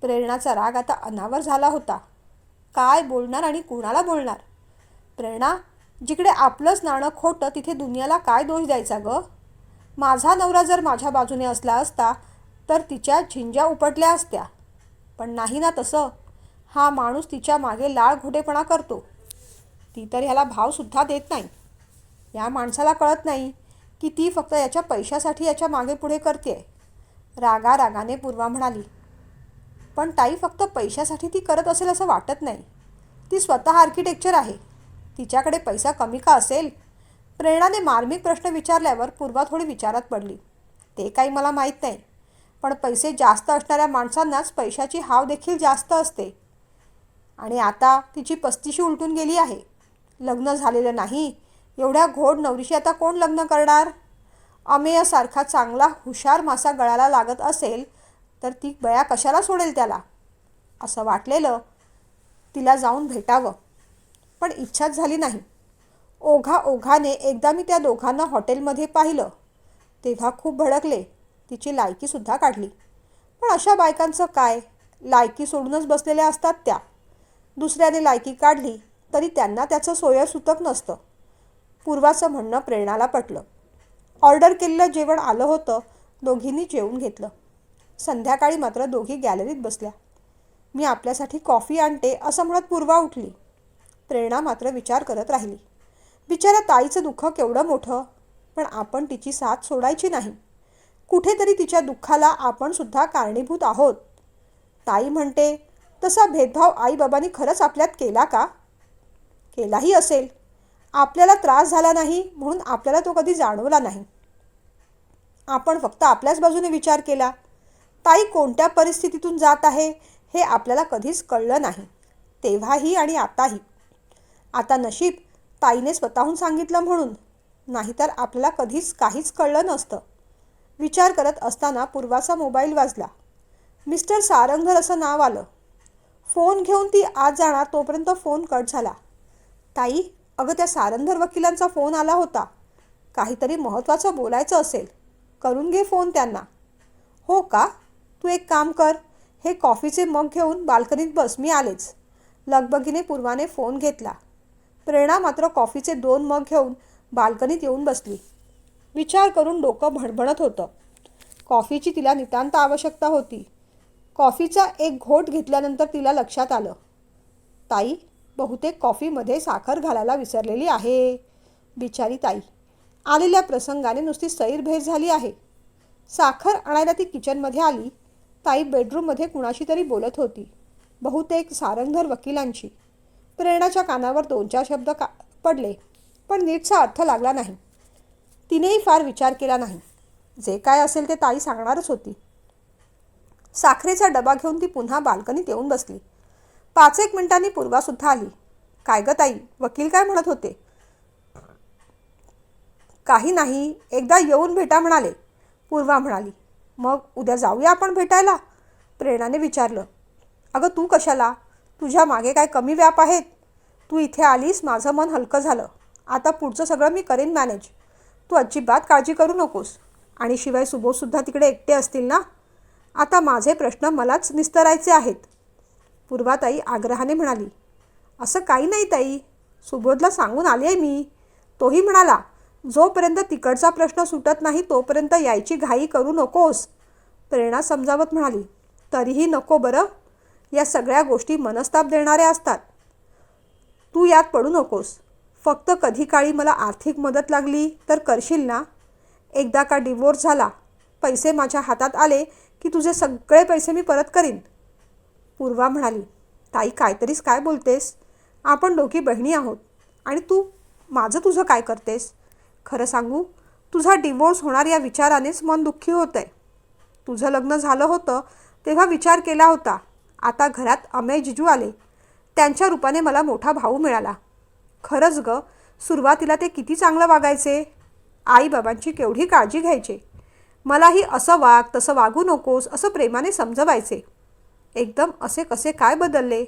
प्रेरणाचा राग आता अनावर झाला होता. काय बोलणार आणि कुणाला बोलणार? प्रेरणा, जिकडे आपलंच नाणं खोटं तिथे दुनियाला काय दोष द्यायचा गं? माझा नवरा जर माझ्या बाजूने असला असता तर तिच्या झिंज्या उपटल्या असत्या. पण नाही ना तसं. हा माणूस तिच्या मागे लाळ घोटेपणा करतो. ती तर ह्याला भावसुद्धा देत नाही. या माणसाला कळत नाही की ती फक्त याच्या पैशासाठी याच्या मागे पुढे करते. रागारागाने पूर्वा म्हणाली. पण ताई, फक्त पैशासाठी ती करत असेल असं वाटत नाही. ती स्वतः आर्किटेक्चर आहे. तिच्याकडे पैसा कमी का असेल? प्रेरणाने मार्मिक प्रश्न विचारल्यावर पूर्वा थोडी विचारात पडली. ते काही मला माहीत नाही, पण पैसे जास्त असणाऱ्या माणसांनाच पैशाची हाव देखील जास्त असते. आणि आता तिची 35शी उलटून गेली आहे. लग्न झालेलं नाही. एवढ्या घोड नवरीशी आता कोण लग्न करणार? अमेयसारखा चांगला हुशार मासा गळाला लागत असेल तर ती बया कशाला सोडेल त्याला? असं वाटलेलं तिला जाऊन भेटावं, पण इच्छाच झाली नाही. ओघाने एकदा मी त्या दोघांना हॉटेलमध्ये पाहिलं, तेव्हा खूप भडकले. तिची लायकीसुद्धा काढली. पण अशा बायकांचं काय? लायकी सोडूनच बसलेल्या असतात त्या. दुसऱ्याने लायकी काढली तरी त्यांना त्याचं सोयरसूतक नसतं. पूर्वाचं म्हणणं प्रेरणाला पटलं. ऑर्डर केलेलं जेवण आलं होतं. दोघींनी जेवून घेतलं. संध्याकाळी मात्र दोघी गॅलरीत बसल्या. मी आपल्यासाठी कॉफी आणते असं म्हणत पूर्वा उठली. प्रेरणा मात्र विचार करत राहिली. बिचाऱ्या ताईचं दुःख केवढं मोठं, पण आपण तिची साथ सोडायची नाही. कुठेतरी तिच्या दुःखाला आपण सुद्धा कारणीभूत आहोत. ताई म्हणते तसा भेदभाव आईबाबांनी खरंच आपल्यात केला का? केलाही असेल. आपल्याला त्रास झाला नाही म्हणून आपल्याला तो कधी जाणवला नाही. आपण फक्त आपल्याच बाजूने विचार केला. ताई कोणत्या परिस्थितीतून जात आहे हे आपल्याला कधीच कळलं नाही, तेव्हाही आणि आताही. आता नशीब ताईने स्वतःहून सांगितलं म्हणून, नाहीतर आपल्याला कधीच काहीच कळलं नसतं. विचार करत असताना पूर्वाचा मोबाईल वाजला. मिस्टर सारंगधर असं नाव आलं. फोन घेऊन ती आत जाणार तोपर्यंत फोन कट झाला. ताई, अगं त्या सारंगधर वकिलांचा फोन आला होता. काहीतरी महत्त्वाचं बोलायचं असेल. करून घे फोन त्यांना. हो का? तू एक काम कर, हे कॉफीचे मग घेऊन बाल्कनीत बस, मी आलेच. लगबगीने पूर्वाने फोन घेतला. प्रेरणा मात्र कॉफीचे 2 मग घेऊन बाल्कनीत येऊन बसली. विचार करून डोकं भणभणत होतं. कॉफीची तिला नितांत आवश्यकता होती. कॉफीचा एक घोट घेतल्यानंतर तिला लक्षात आलं, ताई बहुतेक कॉफीमध्ये साखर घालायला विसरलेली आहे. बिचारी ताई. आलेल्या प्रसंगाने नुसती सैरभैर झाली आहे. साखर आणायला ती किचनमध्ये आली. ताई बेडरूममध्ये कुणाशी तरी बोलत होती, बहुतेक सारंगधर वकिलांची. प्रेरणाच्या कानावर 2-4 शब्द पडले, पण नीटचा अर्थ लागला नाही. तिनेही फार विचार केला नाही. जे काय असेल ते ताई सांगणारच होती. साखरेचा डबा घेऊन ती पुन्हा बाल्कनीत येऊन बसली. 5-1 मिनिटांनी पूर्वासुद्धा आली. काय ग ताई, वकील काय म्हणत होते? काही नाही, एकदा येऊन भेटा म्हणाले, पूर्वा म्हणाली. मग उद्या जाऊया आपण भेटायला? प्रेरणाने विचारलं. अगं तू कशाला? तुझ्या मागे काय कमी व्याप आहेत? तू इथे आलीस, माझं मन हलकं झालं. आता पुढचं सगळं मी करेन मॅनेज. तू अजिबात काळजी करू नकोस. आणि शिवाय सुबोधसुद्धा तिकडे एकटे असतील ना? आता माझे प्रश्न मलाच निस्तरायचे आहेत. पूर्वाताई आग्रहाने म्हणाली. असं काही नाही ताई, सुबोधला सांगून आली आहे मी. तोही म्हणाला, जोपर्यंत तिकडचा प्रश्न सुटत नाही तोपर्यंत यायची घाई करू नकोस. प्रेरणा समजावत म्हणाली. तरीही नको बरं, या सगळ्या गोष्टी मनस्ताप देणाऱ्या असतात. तू यात पडू नकोस. फक्त कधी काळी मला आर्थिक मदत लागली तर करशील ना? एकदा का डिवोर्स झाला, पैसे माझ्या हातात आले की तुझे सगळे पैसे मी परत करीन. पूर्वा म्हणाली. ताई काहीतरीच काय बोलतेस? आपण दोघी बहिणी आहोत आणि तू माझं तुझं काय करतेस? खरं सांगू, तुझा डिवोर्स होणार या विचारानेच मन दुःखी होतं आहे. तुझं लग्न झालं होतं तेव्हा विचार केला होता. आता घरात अमेय जिजू आले, त्यांच्या रूपाने मला मोठा भाऊ मिळाला. खरंच ग, सुरुवातीला ते किती चांगलं वागायचे. आईबाबांची केवढी काळजी घ्यायचे. मलाही असं वाग, तसं वागू नकोस असं प्रेमाने समजवायचे. एकदम असे कसे काय बदलले?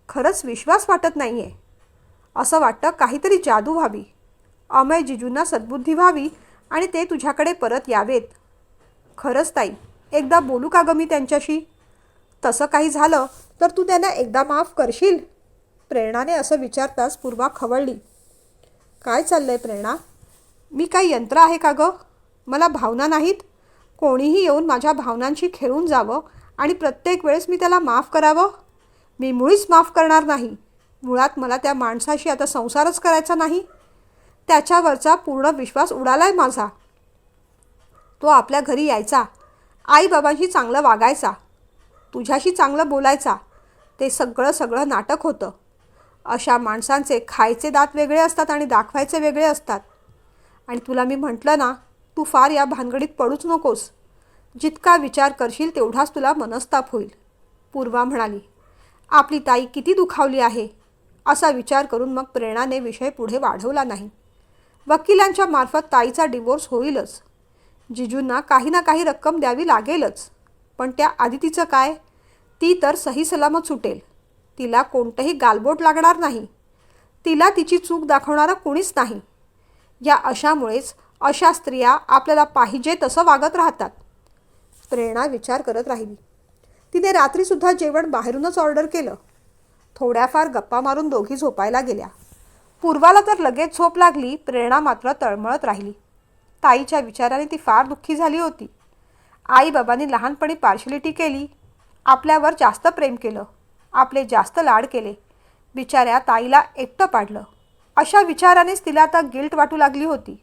खरंच विश्वास वाटत नाही आहे. असं वाटतं काहीतरी जादू व्हावी, अमेय जिजूंना सद्बुद्धी व्हावी आणि ते तुझ्याकडे परत यावेत. खरंच ताई, एकदा बोलू का ग मी त्यांच्याशी? तसं काही झालं तर तू त्यांना एकदा माफ करशील? प्रेरणाने असं विचारताच पूर्वा खवळली. काय चाललंय प्रेरणा? मी काही यंत्र आहे का ग? मला भावना नाहीत? कोणीही येऊन माझ्या भावनांशी खेळून जावं आणि प्रत्येक वेळेस मी त्याला माफ करावं? मी मुळीच माफ करणार नाही. मुळात मला त्या माणसाशी आता संसारच करायचा नाही. त्याच्यावरचा पूर्ण विश्वास उडालाय माझा. तो आपल्या घरी यायचा, आईबाबांशी चांगलं वागायचा, तुझ्याशी चांगलं बोलायचा. ते सगळं नाटक होतं. अशा माणसांचे खायचे दात वेगळे असतात आणि दाखवायचे वेगळे असतात. आणि तुला मी म्हटलं ना, तू फार या भानगडीत पडूच नकोस. जितका विचार करशील तेवढाच तुला मनस्ताप होईल. पूर्वा म्हणाली. आपली ताई किती दुखावली आहे. असा विचार करून मग प्रेरणाने विषय पुढे वाढवला नाही. वकिलांच्या मार्फत ताईचा डिवोर्स होईलच. जिजूंना काही ना काही रक्कम द्यावी लागेलच. पण त्या आदितीचं काय? ती तर सही सलामत सुटेल. तिला कोणतंही गालबोट लागणार नाही. तिला तिची चूक दाखवणारं कोणीच नाही. या अशामुळेच अशा स्त्रिया आपल्याला पाहिजे तसं वागत राहतात. प्रेरणा विचार करत राहिली. तिने रात्रीसुद्धा जेवण बाहेरूनच ऑर्डर केलं. थोड्याफार गप्पा मारून दोघी झोपायला गेल्या. पूर्वाला तर लगेच झोप लागली. प्रेरणा मात्र तळमळत राहिली. ताईच्या विचाराने ती फार दुःखी झाली होती. आईबाबांनी लहानपणी पार्शलिटी केली, आपल्यावर जास्त प्रेम केलं, आपले जास्त लाड केले. बिचाऱ्या ताईला एकटं पाडलं. अशा विचारानेच तिला आता गिल्ट वाटू लागली होती.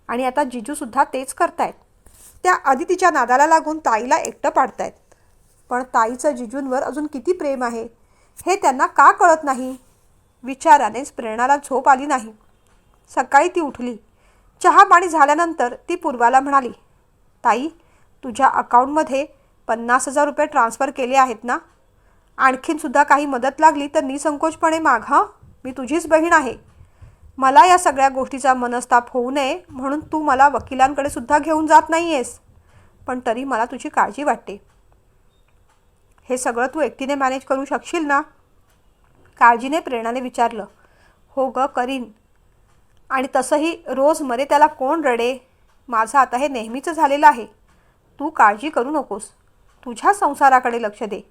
आणि आता जिजूसुद्धा तेच करतायत. त्या अदितीच्या नादाला लागून ताईला एकटं पाडतायत. पण ताईचं जिजूंवर अजून किती प्रेम आहे हे त्यांना का कळत नाही? विचारानेच प्रेरणाला झोप आली नाही. सकाळी ती उठली. चहा पाणी झाल्यानंतर ती पूर्वाला म्हणाली. ताई, तुझ्या अकाउंटमध्ये 50,000 रुपये ट्रान्स्फर केले आहेत ना? आणखीनसुद्धा काही मदत लागली तर निसंकोचपणे माग हं. मी तुझीच बहीण आहे. मला या सगळ्या गोष्टीचा मनस्ताप होऊ नये म्हणून तू मला वकिलांकडे सुद्धा घेऊन जात नाही आहेस. पण तरी मला तुझी काळजी वाटते. हे सगळं तू एकटीने मॅनेज करू शकशील ना? काळजीने प्रेरणाने विचारलं. हो ग, करीन. आणि तसंही रोज मरे त्याला कोण रडे? माझं आता हे नेहमीचं झालेलं आहे. तू काळजी करू नकोस. तुझ्या संसाराकडे लक्ष दे.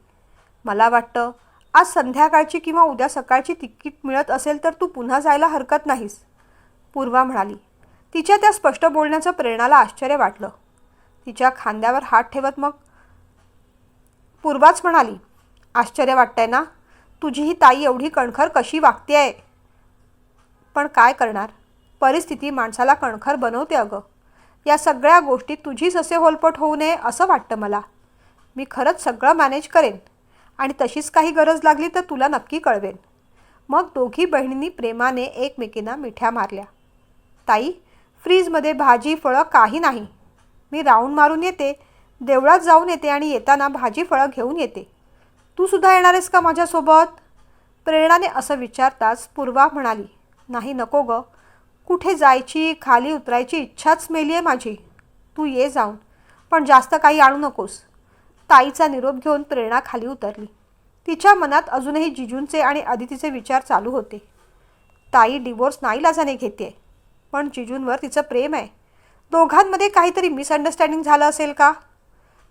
मला वाटतं आज संध्याकाळची किंवा उद्या सकाळची तिकीट मिळत असेल तर तू पुन्हा जायला हरकत नाहीस, पूर्वा म्हणाली. तिच्या त्या स्पष्ट बोलण्याचं प्रेरणाला आश्चर्य वाटलं. तिच्या खांद्यावर हात ठेवत मग पूर्वाच म्हणाली. आश्चर्य वाटतंय ना? तुझी ही ताई एवढी कणखर कशी वागते आहे? पण काय करणार, परिस्थिती माणसाला कणखर बनवते अगं. या सगळ्या गोष्टीत तुझीच असे होलपट होऊ नये असं वाटतं मला. मी खरंच सगळं मॅनेज करेन आणि तशीच काही गरज लागली तर तुला नक्की कळवेन. मग दोघी बहिणींनी प्रेमाने एकमेकींना मिठ्या मारल्या. ताई, फ्रीजमध्ये भाजी फळं काही नाही. मी राऊंड मारून येते, देवळात जाऊन येते आणि येताना भाजी फळं घेऊन येते. तू सुद्धा येणार आहेस का माझ्यासोबत? प्रेरणाने असं विचारताच पूर्वा म्हणाली, नाही नको गं. कुठे जायची खाली उतरायची इच्छाच मेली आहे माझी. तू ये जाऊन, पण जास्त काही आणू नकोस. ताईचा निरोप घेऊन प्रेरणा खाली उतरली. तिच्या मनात अजूनही जिजूंचे आणि अदितीचे विचार चालू होते. ताई डिवोर्स नाईलाजाने घेते, पण जिजूंवर तिचं प्रेम आहे. दोघांमध्ये काहीतरी मिसअंडरस्टँडिंग झालं असेल का?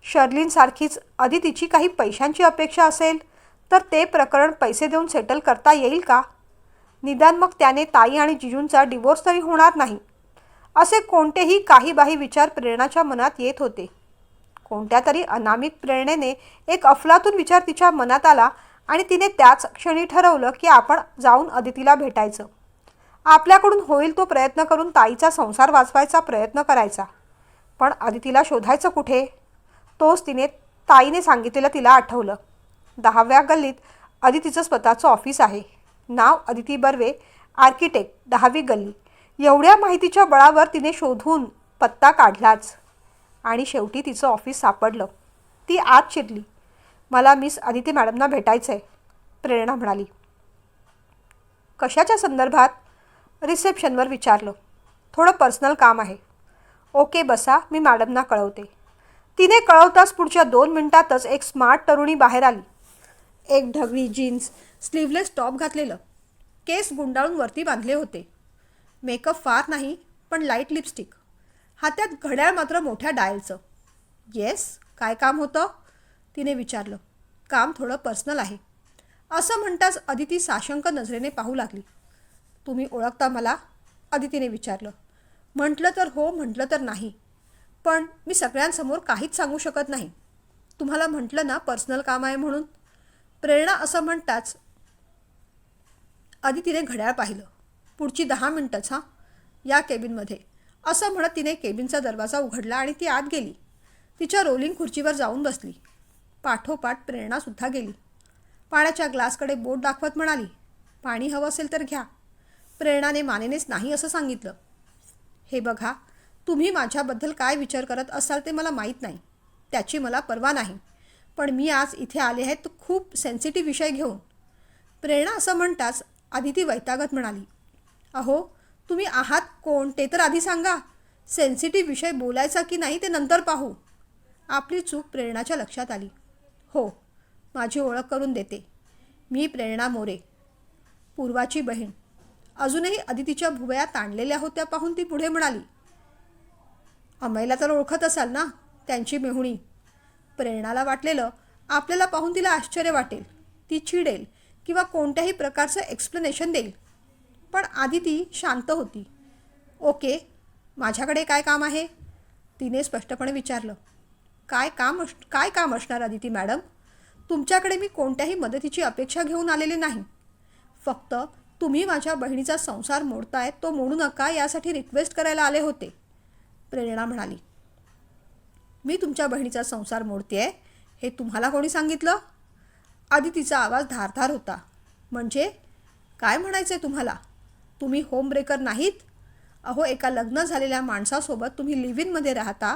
शर्लिनसारखीच अदितीची काही पैशांची अपेक्षा असेल तर ते प्रकरण पैसे देऊन सेटल करता येईल का? निदान मग त्याने ताई आणि जिजूंचा डिवोर्स तरी होणार नाही. असे कोणतेही काहीबाही विचार प्रेरणाच्या मनात येत होते. कोणत्या तरी अनामिक प्रेरणेने एक अफलातून विचार तिच्या मनात आला आणि तिने त्याच क्षणी ठरवलं की आपण जाऊन अदितीला भेटायचं. आपल्याकडून होईल तो प्रयत्न करून ताईचा संसार वाचवायचा प्रयत्न करायचा. पण अदितीला शोधायचं कुठे? तोच ताईने सांगितलेलं तिला आठवलं. 10व्या गल्लीत अदितीचं स्वतःचं ऑफिस आहे. नाव अदिती बर्वे, आर्किटेक्ट, 10वी गल्ली. एवढ्या माहितीच्या बळावर तिने शोधून पत्ता काढलाच आणि शेवटी तिचं ऑफिस सापडलं. ती आत शिरली. मला मिस अदिती मॅडमना भेटायचं आहे, प्रेरणा म्हणाली. कशाच्या संदर्भात? रिसेप्शनवर विचारलं. थोडं पर्सनल काम आहे. ओके बसा, मी मॅडमना कळवते. तिने कळवताच पुढच्या 2 मिनिटातच एक स्मार्ट तरुणी बाहेर आली. एक ढगळी जीन्स, स्लीवलेस टॉप घातलेलं, केस गुंडाळून वरती बांधले होते. मेकअप फार नाही, पण लाईट लिपस्टिक. हातात घड्याळ मात्र मोठ्या डायलचं. येस, काय काम होतं? तिने विचारलं. काम थोडं पर्सनल आहे. असं म्हणताच अदिती साशंक नजरेने पाहू लागली. तुम्ही ओळखता मला? अदितीने विचारलं. म्हटलं तर हो, म्हटलं तर नाही. पण मी सगळ्यांसमोर काहीच सांगू शकत नाही. तुम्हाला म्हटलं ना पर्सनल काम आहे म्हणून. प्रेरणा असं म्हणताच अदितीने घड्याळ पाहिलं. पुढची 10 मिनिटंच हां, या केबिनमध्ये, असं म्हणत तिने केबिनचा दरवाजा उघडला आणि ती आत गेली. तिच्या रोलिंग खुर्चीवर जाऊन बसली. पाठोपाठ प्रेरणासुद्धा गेली. पाण्याच्या ग्लासकडे बोट दाखवत म्हणाली, पाणी हवं असेल तर घ्या. प्रेरणाने मानेनेच नाही असं सांगितलं. हे बघा, तुम्ही माझ्याबद्दल काय विचार करत असाल ते मला माहीत नाही. त्याची मला पर्वा नाही. पण मी आज इथे आले आहे तो खूप सेन्सिटिव्ह विषय घेऊन. प्रेरणा असं म्हणताच अदिती वैतागत म्हणाली, अहो तुम्ही आहात कोण ते तर आधी सांगा. सेन्सिटिव्ह विषय बोलायचा की नाही ते नंतर पाहू. आपली चूक प्रेरणाच्या लक्षात आली. हो, माझी ओळख करून देते. मी प्रेरणा मोरे, पूर्वाची बहीण. अजूनही अदितीच्या भुवया ताणलेल्या होत्या पाहून ती पुढे म्हणाली, अमयला तर ओळखत असाल ना, त्यांची मेहुणी. प्रेरणाला वाटलेलं आपल्याला पाहून तिला आश्चर्य वाटेल, ती चिडेल किंवा कोणत्याही प्रकारचं एक्सप्लेनेशन देईल. पण अदिती शांत होती. ओके, माझ्याकडे काय काम आहे? तिने स्पष्टपणे विचारलं. काय काम असणार अदिती मॅडम? तुमच्याकडे मी कोणत्याही मदतीची अपेक्षा घेऊन आलेली नाही. फक्त तुम्ही माझ्या बहिणीचा संसार मोडताय तो मोडू नका यासाठी रिक्वेस्ट करायला आले होते, प्रेरणा म्हणाली. मी तुमच्या बहिणीचा संसार मोडतेय हे तुम्हाला कोणी सांगितलं? अदितीचा आवाज धारधार होता. म्हणजे काय म्हणायचं आहे तुम्हाला? तुम्ही होम ब्रेकर नाहीत? अहो, एका लग्न झालेल्या माणसासोबत तुम्ही लिव्ह इनमध्ये राहता,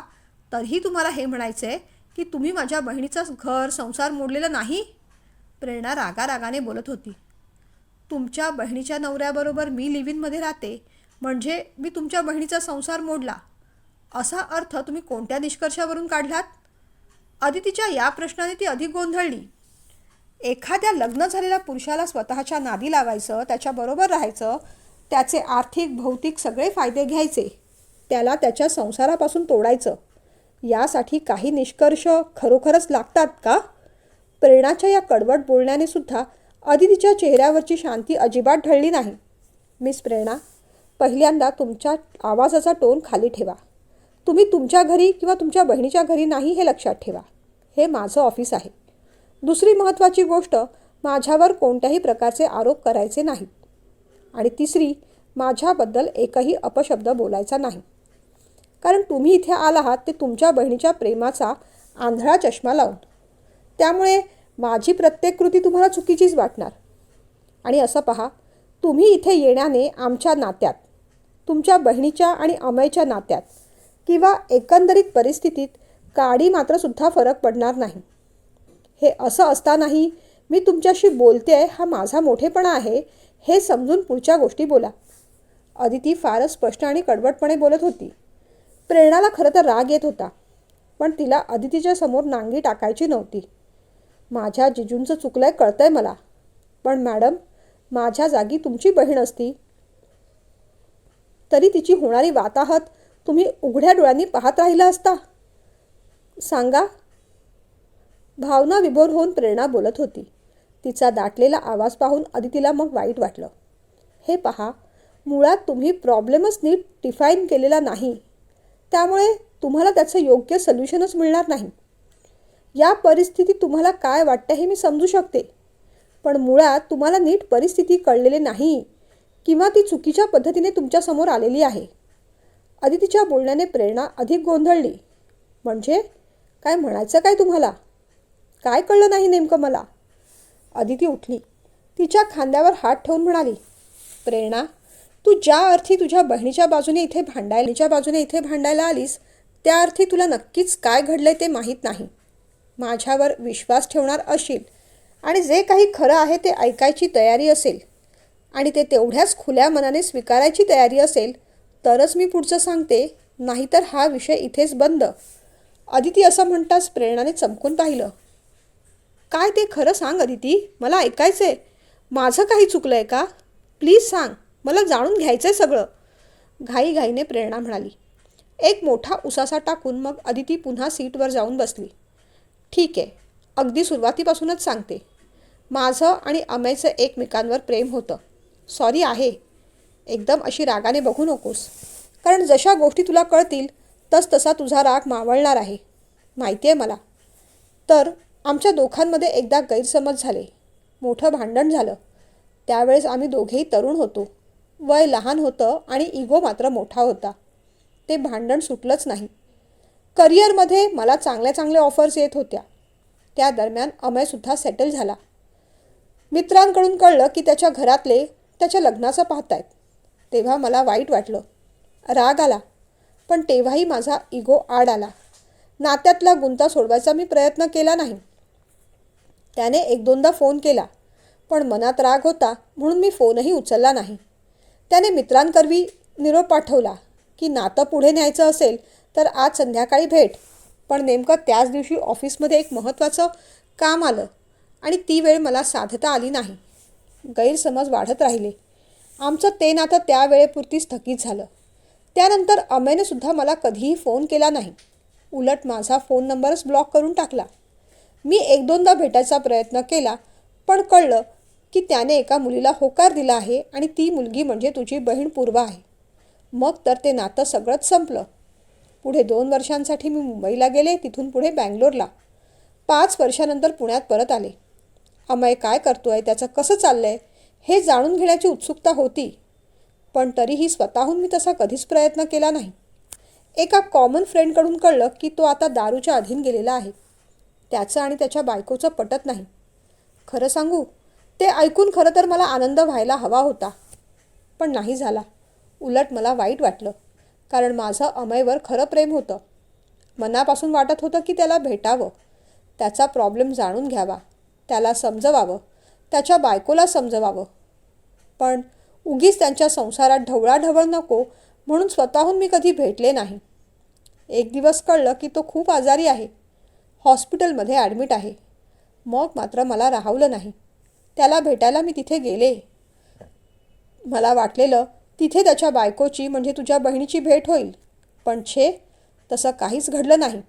तरीही तुम्हाला हे म्हणायचं आहे की तुम्ही माझ्या बहिणीचा घर संसार मोडलेलं नाही? प्रेरणा रागारागाने बोलत होती. तुमच्या बहिणीच्या नवऱ्याबरोबर मी लिव्ह इनमध्ये राहते म्हणजे मी तुमच्या बहिणीचा संसार मोडला असा अर्थ तुम्ही कोणत्या निष्कर्षावरून काढलात? अदितीच्या या प्रश्नाने ती अधिक गोंधळली. एखाद्या लग्न झालेल्या पुरुषाला स्वतःच्या नादी लावायचं, त्याच्याबरोबर राहायचं, त्याचे आर्थिक भौतिक सगळे फायदे घ्यायचे, त्याला त्याच्या संसारापासून तोडायचं, यासाठी काही निष्कर्ष खरोखरच लागतात का? प्रेरणाच्या या कडवट बोलण्याने सुद्धा अदितीच्या चेहऱ्यावरची शांती अजिबात ढळली नाही. मिस प्रेरणा, पहिल्यांदा तुमच्या आवाजाचा टोन खाली ठेवा. तुम्ही तुमच्या घरी किंवा तुमच्या बहिणीच्या घरी नाही हे लक्षात ठेवा. हे माझं ऑफिस आहे. दुसरी महत्त्वाची गोष्ट, माझ्यावर कोणत्याही प्रकारचे आरोप करायचे नाहीत. आणि तिसरी, माझ्याबद्दल एकही अपशब्द बोलायचा नाही. कारण तुम्ही इथे आला आहात ते तुमच्या बहिणीच्या प्रेमाचा आंधळा चष्मा लावून. त्यामुळे माझी प्रत्येक कृती तुम्हाला चुकीचीच वाटणार. आणि असं पहा, तुम्ही इथे येण्याने आमच्या नात्यात, तुमच्या बहिणीच्या आणि अमयच्या नात्यात किंवा एकंदरीत परिस्थितीत काडी मात्रसुद्धा फरक पडणार नाही. हे असं असतानाही मी तुमच्याशी बोलते आहे हा माझा मोठेपणा आहे हे समजून पुढच्या गोष्टी बोला. अदिती फारच स्पष्ट आणि कडवटपणे बोलत होती. प्रेरणाला खरं तर राग येत होता, पण तिला अदितीच्या समोर नांगी टाकायची नव्हती. माझ्या जिजूंचं चुकलंय कळतंय मला, पण मॅडम माझ्या जागी तुमची बहीण असती तरी तिची होणारी वाताहत तुम्ही उघड्या डोळ्यांनी पाहत राहिला असता. सांगा. भावना विभोर होऊन प्रेरणा बोलत होती. तिचा दाटलेला आवाज पाहून अदितीला मग वाईट वाटलं. हे पहा, मुळात तुम्ही प्रॉब्लेमच नीट डिफाईन केलेला नाही, त्यामुळे तुम्हाला त्याचं योग्य सोल्युशनच मिळणार नाही. या परिस्थितीत तुम्हाला काय वाटतं हे मी समजू शकते, पण मुळात तुम्हाला नीट परिस्थिती कळलेली नाही किंवा ती चुकीच्या पद्धतीने तुमच्यासमोर आलेली आहे. अदितीच्या बोलण्याने प्रेरणा अधिक गोंधळली. म्हणजे काय म्हणायचं काय तुम्हाला? काय कळलं नाही नेमकं मला? अदिती उठली. तिच्या खांद्यावर हात ठेवून म्हणाली, प्रेरणा, तू ज्या अर्थी तुझ्या बहिणीच्या बाजूने इथे भांडायला आलीस त्या अर्थी तुला नक्कीच काय घडलंय ते माहीत नाही. माझ्यावर विश्वास ठेवणार असशील आणि जे काही खरं आहे ते ऐकायची तयारी असेल आणि ते तेवढ्याच खुल्या मनाने स्वीकारायची तयारी असेल तरच मी पुढचं सांगते, नाहीतर हा विषय इथेच बंद. अदिती असं म्हणताच प्रेरणाने चमकून पाहिलं. काय ते खरं सांग अदिती, मला ऐकायचंय. माझं काही चुकलंय का? प्लीज सांग, मला जाणून घ्यायचंय सगळं. घाईघाईने प्रेरणा म्हणाली. एक मोठा उसासा टाकून मग अदिती पुन्हा सीटवर जाऊन बसली. ठीक आहे, अगदी सुरुवातीपासूनच सांगते. माझं आणि अमयचं एकमेकांवर प्रेम होतं. सॉरी आहे. एकदम अशी रागाने बघू नकोस, कारण जशा गोष्टी तुला कळतील तसा तुझा राग मावळणार आहे, माहिती आहे मला. तर आमच्या दोघांमध्ये एकदा गैरसमज झाले. मोठं भांडण झालं. त्यावेळेस आम्ही दोघेही तरुण होतो. वय लहान होतं आणि इगो मात्र मोठा होता. ते भांडण सुटलंच नाही. करिअरमध्ये मला चांगल्या ऑफर्स येत होत्या. त्या दरम्यान अमयसुद्धा सेटल झाला. मित्रांकडून कळलं की त्याच्या घरातले त्याच्या लग्नाचं पाहतायत. तेव्हा मला वाईट वाटलं, राग आला, पण तेव्हाही माझा इगो आड आला. नात्यातला गुंता सोडवायचा मी प्रयत्न केला नाही. त्याने एक दोनदा फोन केला, पण मनात राग होता म्हणून मी फोनही उचलला नाही. त्याने मित्रांकरवी निरोप पाठवला की नातं पुढे न्यायचं असेल तर आज संध्याकाळी भेट. पण नेमकं त्याच दिवशी ऑफिसमध्ये एक महत्त्वाचं काम आलं आणि ती वेळ मला साधता आली नाही. गैरसमज वाढत राहिले. आमचं ते नातं त्या वेळेपुरती स्थगित झालं. त्यानंतर अमयने सुद्धा मला कधीही फोन केला नाही. उलट माझा फोन नंबरच ब्लॉक करून टाकला. मी एक दोनदा भेटायचा प्रयत्न केला, पण कळलं की त्याने एका मुलीला होकार दिला आहे आणि ती मुलगी म्हणजे तुझी बहीण पूर्वा आहे. मग तर ते नातं सगळंच संपलं. पुढे 2 वर्षांसाठी मी मुंबईला गेले, तिथून पुढे बँगलोरला. 5 वर्षानंतर पुण्यात परत आले. अमय काय करतोय, त्याचं कसं चाललंय हे जाणून घेण्याची उत्सुकता होती, पण तरीही स्वतःहून मी तसा कधीच प्रयत्न केला नाही. एका कॉमन फ्रेंडकडून कळलं की तो आता दारूच्या अधीन गेलेला आहे. त्याचं आणि त्याच्या बायकोचं पटत नाही. खरं सांगू, ते ऐकून खरं तर मला आनंद व्हायला हवा होता, पण नाही झाला. उलट मला वाईट वाटलं, कारण माझं अमयवर खरं प्रेम होतं. मनापासून वाटत होतं की त्याला भेटावं, त्याचा प्रॉब्लेम जाणून घ्यावा, त्याला समजवावं, त्याच्या बायकोला समजवावं. पण उगीच त्यांच्या संसारात ढवळाढवळ नको म्हणून स्वतःहून मी कधी भेटले नाही. एक दिवस कळलं की तो खूप आजारी आहे, हॉस्पिटलमध्ये ॲडमिट आहे. मग मात्र मला राहवलं नाही. त्याला भेटायला मी तिथे गेले. मला वाटलेलं तिथे त्याच्या बायकोची म्हणजे तुझ्या बहिणीची भेट होईल, पण छे, तसं काहीच घडलं नाही.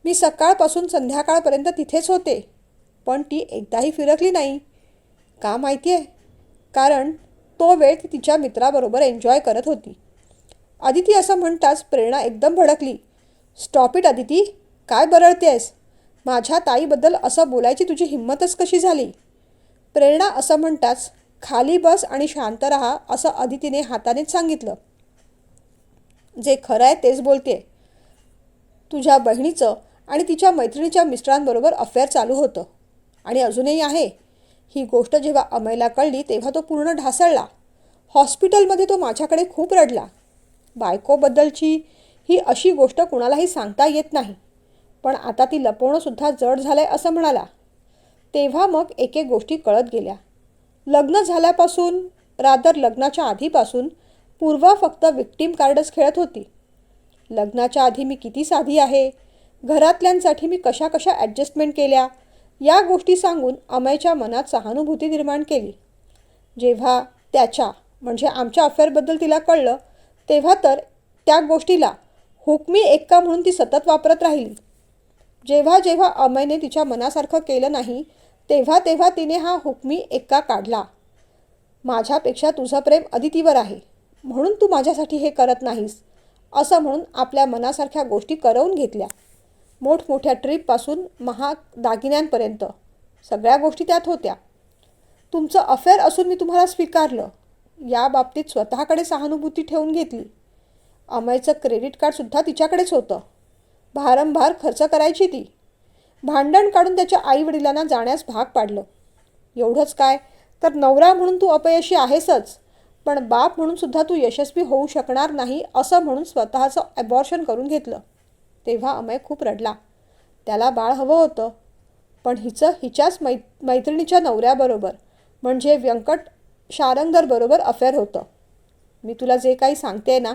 मी सकाळपासून संध्याकाळपर्यंत तिथेच होते, पण ती एकदाही फिरकली नाही. का माहिती आहे? कारण तो वेळ ती तिच्या मित्राबरोबर एन्जॉय करत होती. अदिती असं म्हणताच प्रेरणा एकदम भडकली. स्टॉप इट अदिती, काय बरळतेस? माझ्या ताईबद्दल असं बोलायची तुझी हिंमतच कशी झाली? प्रेरणा असं म्हणताच खाली बस आणि शांत राहा असं अदितीने हातानेच सांगितलं. जे खरं आहे तेच बोलतेय. तुझ्या बहिणीचं आणि तिच्या मैत्रिणीच्या मिस्टरांबरोबर अफेअर चालू होतं आणि अजूनही आहे. ही गोष्ट जेव्हा अमयला कळली तेव्हा तो पूर्ण ढासळला. हॉस्पिटलमध्ये तो माझ्याकडे खूप रडला. बायकोबद्दलची ही अशी गोष्ट कुणालाही सांगता येत नाही, पण आता ती लपवणंसुद्धा जड झालंय असं म्हणाला. तेव्हा मग एक एक गोष्टी कळत गेल्या. लग्न झाल्यापासून लग्नाच्या आधीपासून पूर्वा फक्त विक्टीम कार्डच खेळत होती. लग्नाच्या आधी मी किती साधी आहे, घरातल्यांसाठी मी कशा कशा ॲडजस्टमेंट केल्या, या गोष्टी सांगून अमयच्या मनात सहानुभूती निर्माण केली. जेव्हा त्याच्या म्हणजे आमच्या अफेअरबद्दल तिला कळलं तेव्हा तर त्या गोष्टीला हुकमी एक्का म्हणून ती सतत वापरत राहिली. जेव्हा जेव्हा अमयने तिच्या मनासारखं केलं नाही तेव्हा तेव्हा तिने हा हुकमी एक्का काढला. माझ्यापेक्षा तुझं प्रेम अदितीवर आहे म्हणून तू माझ्यासाठी हे करत नाहीस असं म्हणून आपल्या मनासारख्या गोष्टी करवून घेतल्या. मोठमोठ्या ट्रीपपासून महाग दागिन्यांपर्यंत सगळ्या गोष्टी त्यात होत्या. तुमचं अफेअर असून मी तुम्हाला स्वीकारलं, या बाबतीत स्वतःकडे सहानुभूती ठेवून घेतली. अमयचं क्रेडिट कार्डसुद्धा तिच्याकडेच होतं. भारंभार खर्च करायची ती. भांडण काढून त्याच्या आईवडिलांना जाण्यास भाग पाडलं. एवढंच काय तर नवरा म्हणून तू अपयशी आहेसच, पण बाप म्हणून सुद्धा तू यशस्वी होऊ शकणार नाही असं म्हणून स्वतःचं ॲबॉर्शन करून घेतलं. तेव्हा अमय खूप रडला. त्याला बाळ हवं होतं, पण हिच्याच मैत्रिणीच्या नवऱ्याबरोबर म्हणजे व्यंकट शारंगधरबरोबर अफेअर होतं. मी तुला जे काही सांगते ना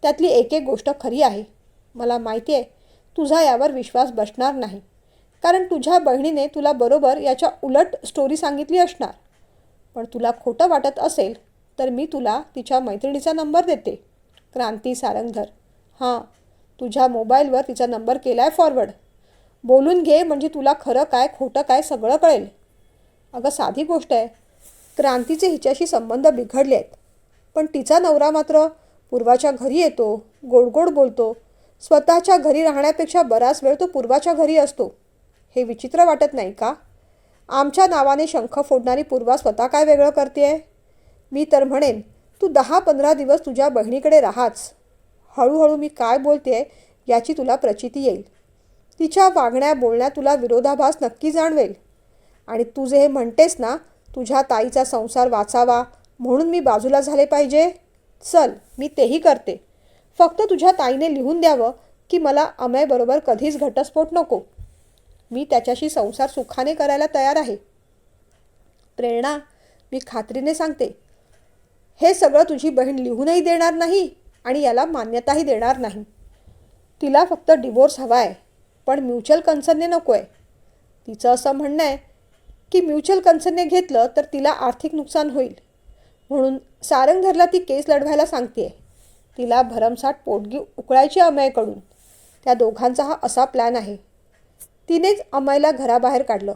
त्यातली एक एक गोष्ट खरी आहे. मला माहिती आहे तुझा यावर विश्वास बसणार नाही, कारण तुझ्या बहिणीने तुला बरोबर याच्या उलट स्टोरी सांगितली असणार. पण तुला खोटं वाटत असेल तर मी तुला तिच्या मैत्रिणीचा नंबर देते, क्रांती सारंगधर. हां, तुझ्या मोबाईलवर तिचा नंबर केला आहे फॉरवर्ड. बोलून घे म्हणजे तुला खरं काय खोटं काय सगळं कळेल. अगं साधी गोष्ट आहे. क्रांतीचे हिच्याशी संबंध बिघडले आहेत, पण तिचा नवरा मात्र पूर्वाच्या घरी येतो, गोड गोड बोलतो. स्वतःच्या घरी राहण्यापेक्षा बराच वेळ तो पूर्वाच्या घरी असतो. हे विचित्र वाटत नाही का? आमच्या नावाने शंख फोडणारी पूर्वा स्वतः काय वेगळं करतेय? मी तर म्हणेन तू 10-15 दिवस तुझ्या बहिणीकडे राहाच. हळूहळू मी काय बोलते याची तुला प्रचिती येईल. तिच्या वागण्या बोलण्यात तुला विरोधाभास नक्की जाणवेल. आणि तू जे हे म्हणतेस ना, तुझ्या ताईचा संसार वाचावा म्हणून मी बाजूला झाले पाहिजे, चल मी तेही करते. फक्त तुझ्या ताईने लिहून द्यावं की मला अमयबरोबर कधीच घटस्फोट नको. मी त्याच्याशी संसार सुखाने करायला तयार आहे. प्रेरणा, मी खात्रीने सांगते, हे सगळं तुझी बहीण लिहूनही देणार नाही आणि याला मान्यताही देणार नाही. तिला फक्त डिवोर्स हवा आहे, पण म्युच्युअल कन्सर्नने नको आहे. तिचं असं म्हणणं आहे की म्युच्युअल कन्सर्नने घेतलं तर तिला आर्थिक नुकसान होईल, म्हणून सारंगधरला ती केस लढवायला सांगते. तिला भरमसाठ पोटगी उकळायची अमयकडून. त्या दोघांचा हा असा प्लॅन आहे. तिनेच अमयला घराबाहेर काढलं.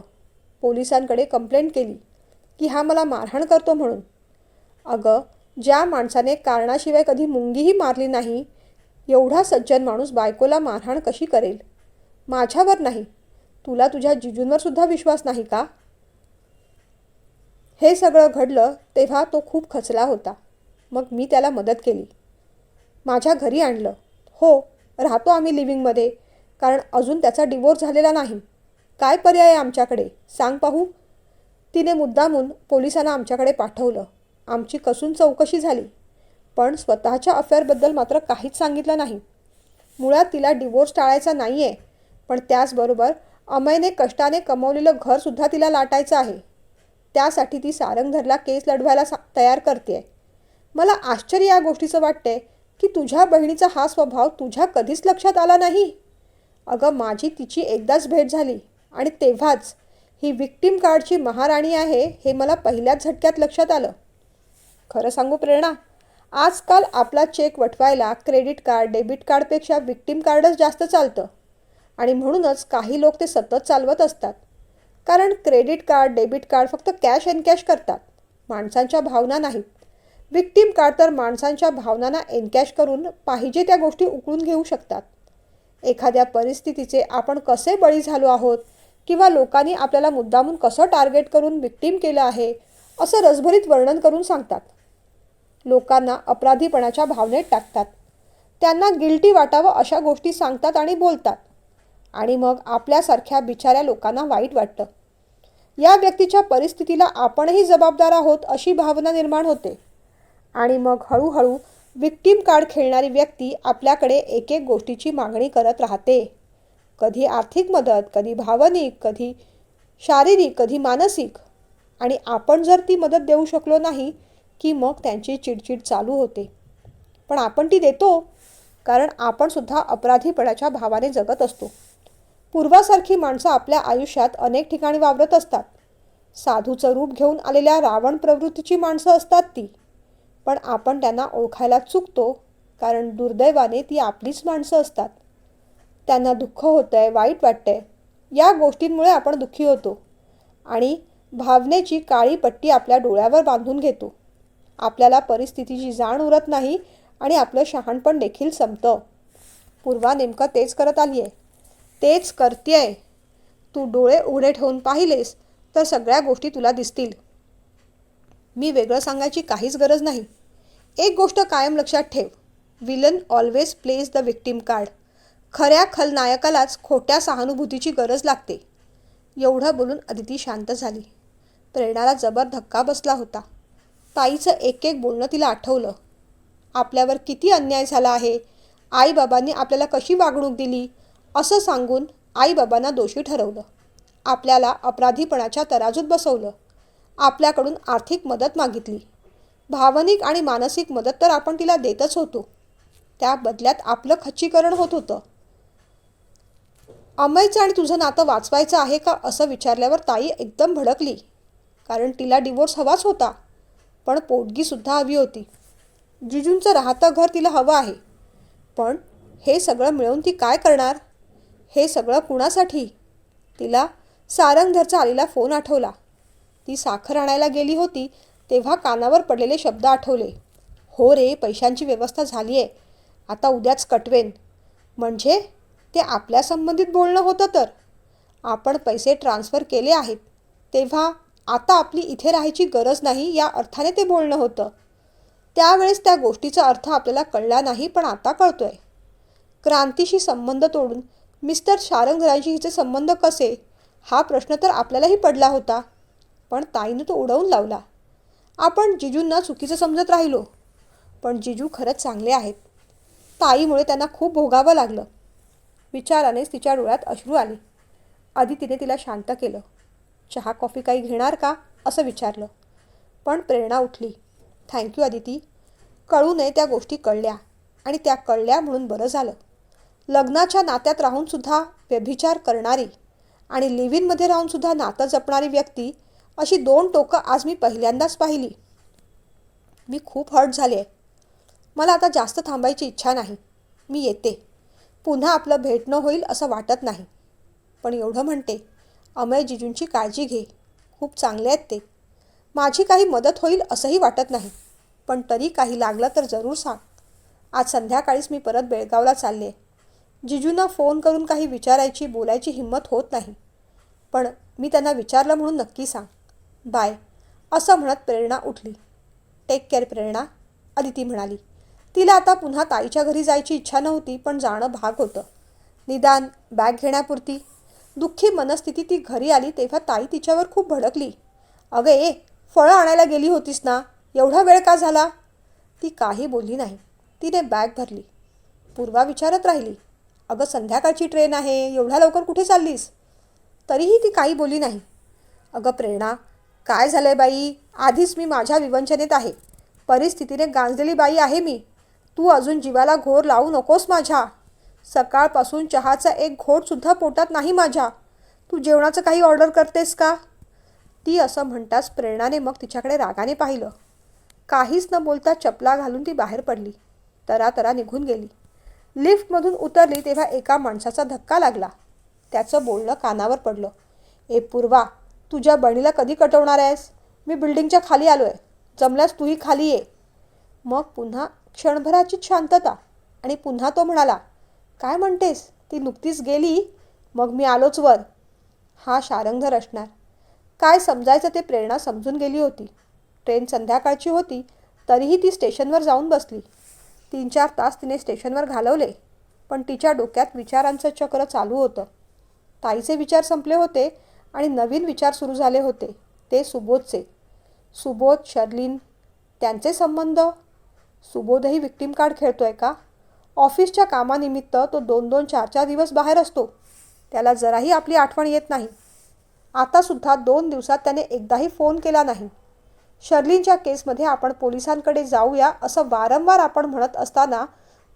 पोलिसांकडे कंप्लेंट केली की हा मला मारहाण करतो म्हणून. अगं, ज्या माणसाने कारणाशिवाय कधी मुंगीही मारली नाही, एवढा सज्जन माणूस बायकोला मारहाण कशी करेल? माझ्यावर नाही, तुला तुझ्या जिजूंवर सुद्धा विश्वास नाही का? हे सगळं घडलं तेव्हा तो खूप खचला होता. मग मी त्याला मदत केली. माझ्या घरी आणलं. हो, राहतो आम्ही लिव्हिंगमध्ये, कारण अजून त्याचा डिवोर्स झालेला नाही. काय पर्याय आहे आमच्याकडे सांग पाहू? तिने मुद्दामून पोलिसांना आमच्याकडे पाठवलं. आमची कसून चौकशी झाली, पण स्वतःच्या अफेअरबद्दल मात्र काहीच सांगितलं नाही. मुळात तिला डिवोर्स टाळायचा नाही आहे, पण त्याचबरोबर अमयने कष्टाने कमवलेलं घरसुद्धा तिला लाटायचं आहे. त्यासाठी ती सारंगधरला केस लढवायला तयार करते आहे. मला आश्चर्य या गोष्टीचं वाटते की तुझ्या बहिणीचा हा स्वभाव तुझ्या कधीच लक्षात आला नाही. अगं, माझी तिची एकदाच भेट झाली आणि तेव्हाच ही विक्टीम कार्डची महाराणी आहे हे मला पहिल्याच झटक्यात लक्षात आलं. खरं सांगू प्रेरणा, आजकाल आपला चेक वटवायला क्रेडिट कार्ड डेबिट कार्डपेक्षा विक्टीम कार्डच जास्त चालतं आणि म्हणूनच काही लोक ते सतत चालवत असतात. कारण क्रेडिट कार्ड डेबिट कार्ड फक्त कॅश एनकॅश करतात, माणसांच्या भावना नाहीत. विक्टीम कार्ड तर माणसांच्या भावनांना एनकॅश करून पाहिजे त्या गोष्टी उकळून घेऊ शकतात. एखाद्या परिस्थितीचे आपण कसे बळी झालो आहोत किंवा लोकांनी आपल्याला मुद्दामून कसं टार्गेट करून विक्टीम केलं आहे असं रसभरीत वर्णन करून सांगतात. लोकांना अपराधीपणाच्या भावनेत टाकतात. त्यांना गिल्टी वाटावं अशा गोष्टी सांगतात आणि बोलतात. आणि मग आपल्यासारख्या बिचाऱ्या लोकांना वाईट वाटतं. या व्यक्तीच्या परिस्थितीला आपणही जबाबदार आहोत अशी भावना निर्माण होते. आणि मग हळूहळू विक्टीम कार्ड खेळणारी व्यक्ती आपल्याकडे एक एक गोष्टीची मागणी करत राहते. कधी आर्थिक मदत, कधी भावनिक, कधी शारीरिक, कधी मानसिक. आणि आपण जर ती मदत देऊ शकलो नाही की मग त्यांची चिडचिड चालू होते. पण आपण ती देतो कारण आपण सुद्धा अपराधीपणाच्या भावाने जगत असतो. पूर्वासारखी माणसं आपल्या आयुष्यात अनेक ठिकाणी वावरत असतात. साधूचं रूप घेऊन आलेल्या रावण प्रवृत्तीची माणसं असतात ती. पण आपण त्यांना ओळखायला चुकतो कारण दुर्दैवाने ती आपलीच माणसं असतात. त्यांना दुःख होतंय, वाईट वाटतंय. या गोष्टींमुळे आपण दुःखी होतो आणि भावनेची काळी पट्टी आपल्या डोळ्यावर बांधून घेतो. आपल्याला परिस्थितीची जाण उरत नाही आणि आपलं शहाणपण देखील संपतं. पूर्वा नेमकं तेच करत आली आहे. तेच करतेय. तू डोळे उघडे ठेवून पाहिलेस तर सगळ्या गोष्टी तुला दिसतील. मी वेगळं सांगायची काहीच गरज नाही. एक गोष्ट कायम लक्षात ठेव. Villain always plays the victim card. खऱ्या खलनायकालाच खोट्या सहानुभूतीची गरज लागते. एवढं बोलून अदिती शांत झाली. प्रेरणाला जबर धक्का बसला होता. ताईचं एक एक बोलणं तिला आठवलं. आपल्यावर किती अन्याय झाला आहे. आईबाबांनी आपल्याला कशी वागणूक दिली असं सांगून आईबाबांना दोषी ठरवलं. आपल्याला अपराधीपणाच्या तराजूत बसवलं. आपल्याकडून आर्थिक मदत मागितली. भावनिक आणि मानसिक मदत तर आपण तिला देतच होतो. त्या बदल्यात आपलं खच्चीकरण होत होतं. अमयचं आणि तुझं नातं वाचवायचं आहे का असं विचारल्यावर ताई एकदम भडकली. कारण तिला डिवोर्स हवाच होता. पण पोटगीसुद्धा हवी होती. जिजूंचं राहतं घर तिला हवं आहे. पण हे सगळं मिळवून ती काय करणार? हे सगळं कुणासाठी? तिला सारंगधरचा आलेला फोन आठवला. ती साखर आणायला गेली होती तेव्हा कानावर पडलेले शब्द आठवले. हो रे, पैशांची व्यवस्था झाली आहे. आता उद्याच कटवेन. म्हणजे ते आपल्या संबंधित बोलणं होतं तर. आपण पैसे ट्रान्सफर केले आहेत तेव्हा आता आपली इथे राहायची गरज नाही या अर्थाने ते बोलणं होतं. त्यावेळेस त्या गोष्टीचा अर्थ आपल्याला कळला नाही पण आता कळतोय. क्रांतीशी संबंध तोडून मिस्टर सारंगधरांशी हिचे संबंध कसे हा प्रश्न तर आपल्यालाही पडला होता. पण ताईनं तो उडवून लावला. आपण जिजूंना चुकीचं समजत राहिलो. पण जिजू खरंच चांगले आहेत. ताईमुळे त्यांना खूप भोगावं लागलं. विचारानेच तिच्या डोळ्यात अश्रू आले. अदितीने तिला शांत केलं. चहा कॉफी काही घेणार का असं विचारलं. पण प्रेरणा उठली. थँक्यू अदिती. कळू नये त्या गोष्टी कळल्या आणि त्या कळल्या म्हणून बरं झालं. लग्नाच्या नात्यात राहूनसुद्धा व्यभिचार करणारी आणि लिव्ह-इनमध्ये राहूनसुद्धा नातं जपणारी व्यक्ती अशी दोन टोकं आज मी पहिल्यांदाच पाहिली. मी खूप हर्ट झाले आहे. मला आता जास्त थांबायची इच्छा नाही. मी येते. पुन्हा आपलं भेटणं होईल असं वाटत नाही. पण एवढं म्हणते, अमय जिजूंची काळजी घे. खूप चांगले आहेत ते. माझी काही मदत होईल असंही वाटत नाही. पण तरी काही लागलं तर जरूर सांग. आज संध्याकाळीच मी परत बेळगावला चालले. जिजूंना फोन करून काही विचारायची बोलायची हिंमत होत नाही. पण मी त्यांना विचारलं म्हणून नक्की सांग. बाय असं म्हणत प्रेरणा उठली. टेक केअर प्रेरणा, अदिती म्हणाली. तिला आता पुन्हा ताईच्या घरी जायची इच्छा नव्हती पण जाणं भाग होतं. निदान बॅग घेण्यापुरती. दुःखी मनस्थिती ती घरी आली तेव्हा ताई तिच्यावर खूप भडकली. अगं ए, फळं आणायला गेली होतीस ना, एवढा वेळ का झाला? ती काही बोलली नाही. तिने बॅग भरली. पूर्वा विचारत राहिली. अगं संध्याकाळची ट्रेन आहे, एवढ्या लवकर कुठे चाललीस? तरीही ती काही बोलली नाही. अगं प्रेरणा, काय झालंय बाई? आधीच मी माझ्या विवंचनेत आहे. परिस्थितीने गांजलेली बाई आहे मी. तू अजून जीवाला घोर लावू नकोस माझ्या. सकाळपासून चहाचा एक घोटसुद्धा पोटात नाही माझ्या. तू जेवणाचं काही ऑर्डर करतेस का? ती असं म्हणताच प्रेरणाने मग तिच्याकडे रागाने पाहिलं. काहीच न बोलता चपला घालून ती बाहेर पडली. तरातरा निघून गेली. लिफ्टमधून उतरली तेव्हा एका माणसाचा धक्का लागला. त्याचं बोलणं कानावर पडलं. ए पूर्वा, तुझ्या बहिणीला कधी कटवणार आहेस? मी बिल्डिंगच्या खाली आलो आहे. जमल्यास तूही खाली ये. मग पुन्हा क्षणभराचीच शांतता आणि पुन्हा तो म्हणाला, काय म्हणतेस? ती नुकतीच गेली, मग मी आलोच वर. हा शारंगधर असणार. काय समजायचं ते प्रेरणा समजून गेली होती. ट्रेन संध्याकाळची होती तरीही ती स्टेशनवर जाऊन बसली. 3-4 तास तिने स्टेशनवर घालवले, पण तिच्या डोक्यात विचारांचं चक्र चालू होतं. ताईचे विचार संपले होते आणि नवीन विचार सुरू झाले होते, ते सुबोधचे. सुबोध, शर्लिन, त्यांचे संबंध. सुबोधही विक्टिम कार्ड खेळतोय का? ऑफिसच्या कामानिमित्त तो 2-2, 4-4 दिवस बाहेर असतो. त्याला जराही आपली आठवण येत नाही. आतासुद्धा 2 दिवसात त्याने एकदाही फोन केला नाही. शर्लिनच्या केसमध्ये आपण पोलिसांकडे जाऊया असं वारंवार आपण म्हणत असताना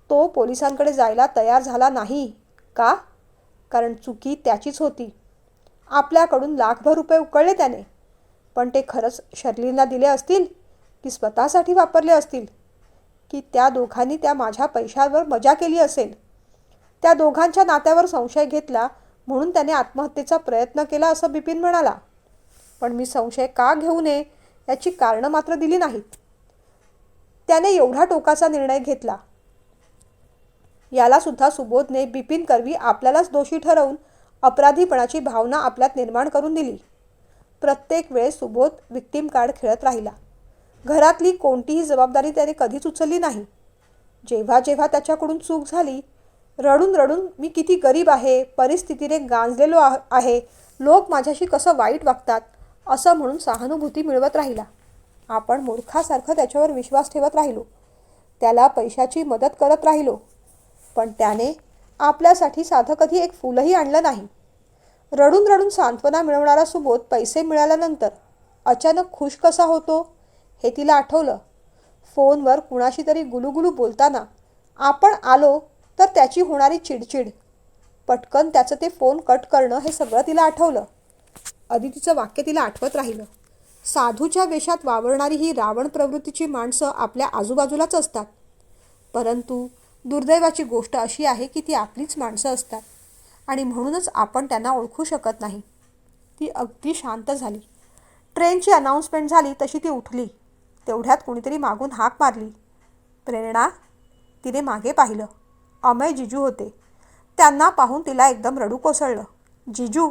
तो पोलिसांकडे जायला तयार झाला नाही. का? कारण चुकी त्याचीच होती. आपल्याकडून लाखभर रुपये उकळले त्याने, पण ते खरंच शर्लिनला दिले असतील की स्वतःसाठी वापरले असतील? की त्या दोघांनी त्या माझ्या पैशावर मजा केली असेल? त्या दोघांच्या नात्यावर संशय घेतला म्हणून त्याने आत्महत्येचा प्रयत्न केला असं बिपिन म्हणाला. पण मी संशय का घेऊ नये याची कारणं मात्र दिली नाहीत. त्याने एवढा टोकाचा निर्णय घेतला यालासुद्धा सुबोधने बिपिन करवी आपल्यालाच दोषी ठरवून अपराधीपणाची भावना आपल्यात निर्माण करून दिली. प्रत्येक वेळेस सुबोध विक्टिम कार्ड खेळत राहिला. घरातली कोणतीही जबाबदारी त्याने कधीच उचलली नाही. जेव्हा जेव्हा त्याच्याकडून चूक झाली, रडून रडून मी किती गरीब आहे, परिस्थितीने गांजलेलो आहे, लोक माझ्याशी कसं वाईट वागतात असं म्हणून सहानुभूती मिळवत राहिला. आपण मूर्खासारखं त्याच्यावर विश्वास ठेवत राहिलो, त्याला पैशाची मदत करत राहिलो, पण त्याने आपल्यासाठी साधं कधी एक फुलही आणलं नाही. रडून रडून सांत्वना मिळवणारा सुबोध पैसे मिळाल्यानंतर अचानक खुश कसा होतो हे तिला आठवलं. फोनवर कुणाशी तरी गुलूगुलू बोलताना आपण आलो तर त्याची होणारी चिडचिड, पटकन त्याचं ते फोन कट करणं, हे सगळं तिला आठवलं. अदितीचं वाक्य तिला आठवत राहिलं. साधूच्या वेशात वावरणारी ही रावण प्रवृत्तीची माणसं आपल्या आजूबाजूलाच असतात, परंतु दुर्दैवाची गोष्ट अशी आहे की ती आपलीच माणसं असतात आणि म्हणूनच आपण त्यांना ओळखू शकत नाही. ती अगदी शांत झाली. ट्रेनची अनाउन्समेंट झाली तशी ती उठली. तेवढ्यात कुणीतरी मागून हाक मारली, प्रेरणा. तिने मागे पाहिलं. अमय जिजू होते. त्यांना पाहून तिला एकदम रडू कोसळलं. जिजू.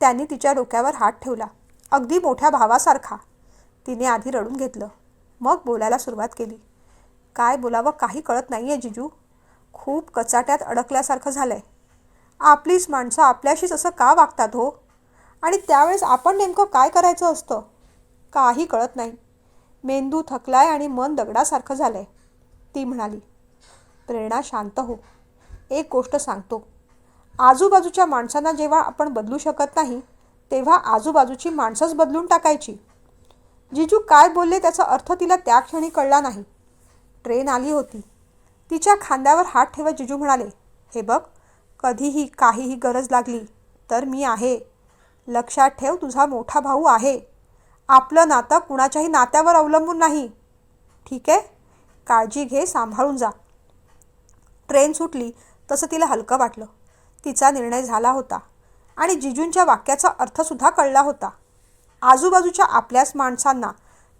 त्यांनी तिच्या डोक्यावर हात ठेवला, अगदी मोठ्या भावासारखा. तिने आधी रडून घेतलं, मग बोलायला सुरुवात केली. काय बोलावं काही कळत नाही आहे जिजू. खूप कचाट्यात अडकल्यासारखं झालं आहे. आपलीच माणसं आपल्याशीच असं का वागतात हो? आणि त्यावेळेस आपण नेमकं काय करायचं असतं? काही कळत नाही. मेंदू थकलाय आणि मन दगडासारखं झालं आहे. ती म्हणाली. प्रेरणा शांत हो. एक गोष्ट सांगतो, आजूबाजूच्या माणसांना जेव्हा आपण बदलू शकत नाही तेव्हा आजूबाजूची माणसंच बदलून टाकायची. जिजू काय बोलले त्याचा अर्थ तिला त्या क्षणी कळला नाही. ट्रेन आली होती. तिच्या खांद्यावर हात ठेवत जिजू म्हणाले, हे बघ, कधीही काहीही गरज लागली तर मी आहे. लक्षात ठेव, तुझा मोठा भाऊ आहे. आपलं नातं कुणाच्याही नात्यावर अवलंबून नाही. ठीक आहे? काळजी घे, सांभाळून जा. ट्रेन सुटली तसं तिला हलकं वाटलं. तिचा निर्णय झाला होता आणि जिजूंच्या वाक्याचा अर्थसुद्धा कळला होता. आजूबाजूच्या आपल्याच माणसांना,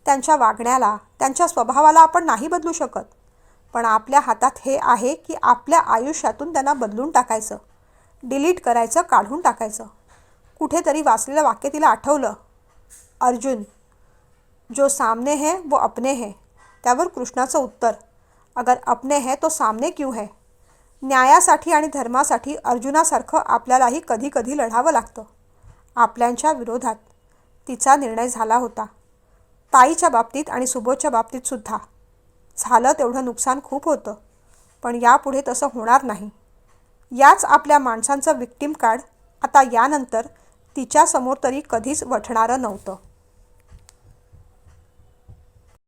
त्यांच्या वागण्याला, त्यांच्या स्वभावाला आपण नाही बदलू शकत, पण आपल्या हातात हे आहे की आपल्या आयुष्यातून त्यांना बदलून टाकायचं, डिलीट करायचं, काढून टाकायचं. कुठेतरी वाचलेलं वाक्य तिला आठवलं. अर्जुन, जो सामने है वो अपने है. त्यावर कृष्णाचं उत्तर, अगर अपने है तो सामने क्यों है. न्यायासाठी आणि धर्मासाठी अर्जुनासारखं आपल्यालाही कधी कधी लढावं लागतं, आपल्यांच्या विरोधात. तिचा निर्णय झाला होता. ताईच्या बाबतीत आणि सुबोधच्या बाबतीत सुद्धा. झालं तेवढं नुकसान खूप होतं, पण यापुढे तसं होणार नाही. याच आपल्या माणसांचं विक्टिम कार्ड आता यानंतर तिच्यासमोर तरी कधीच वठणारं नव्हतं.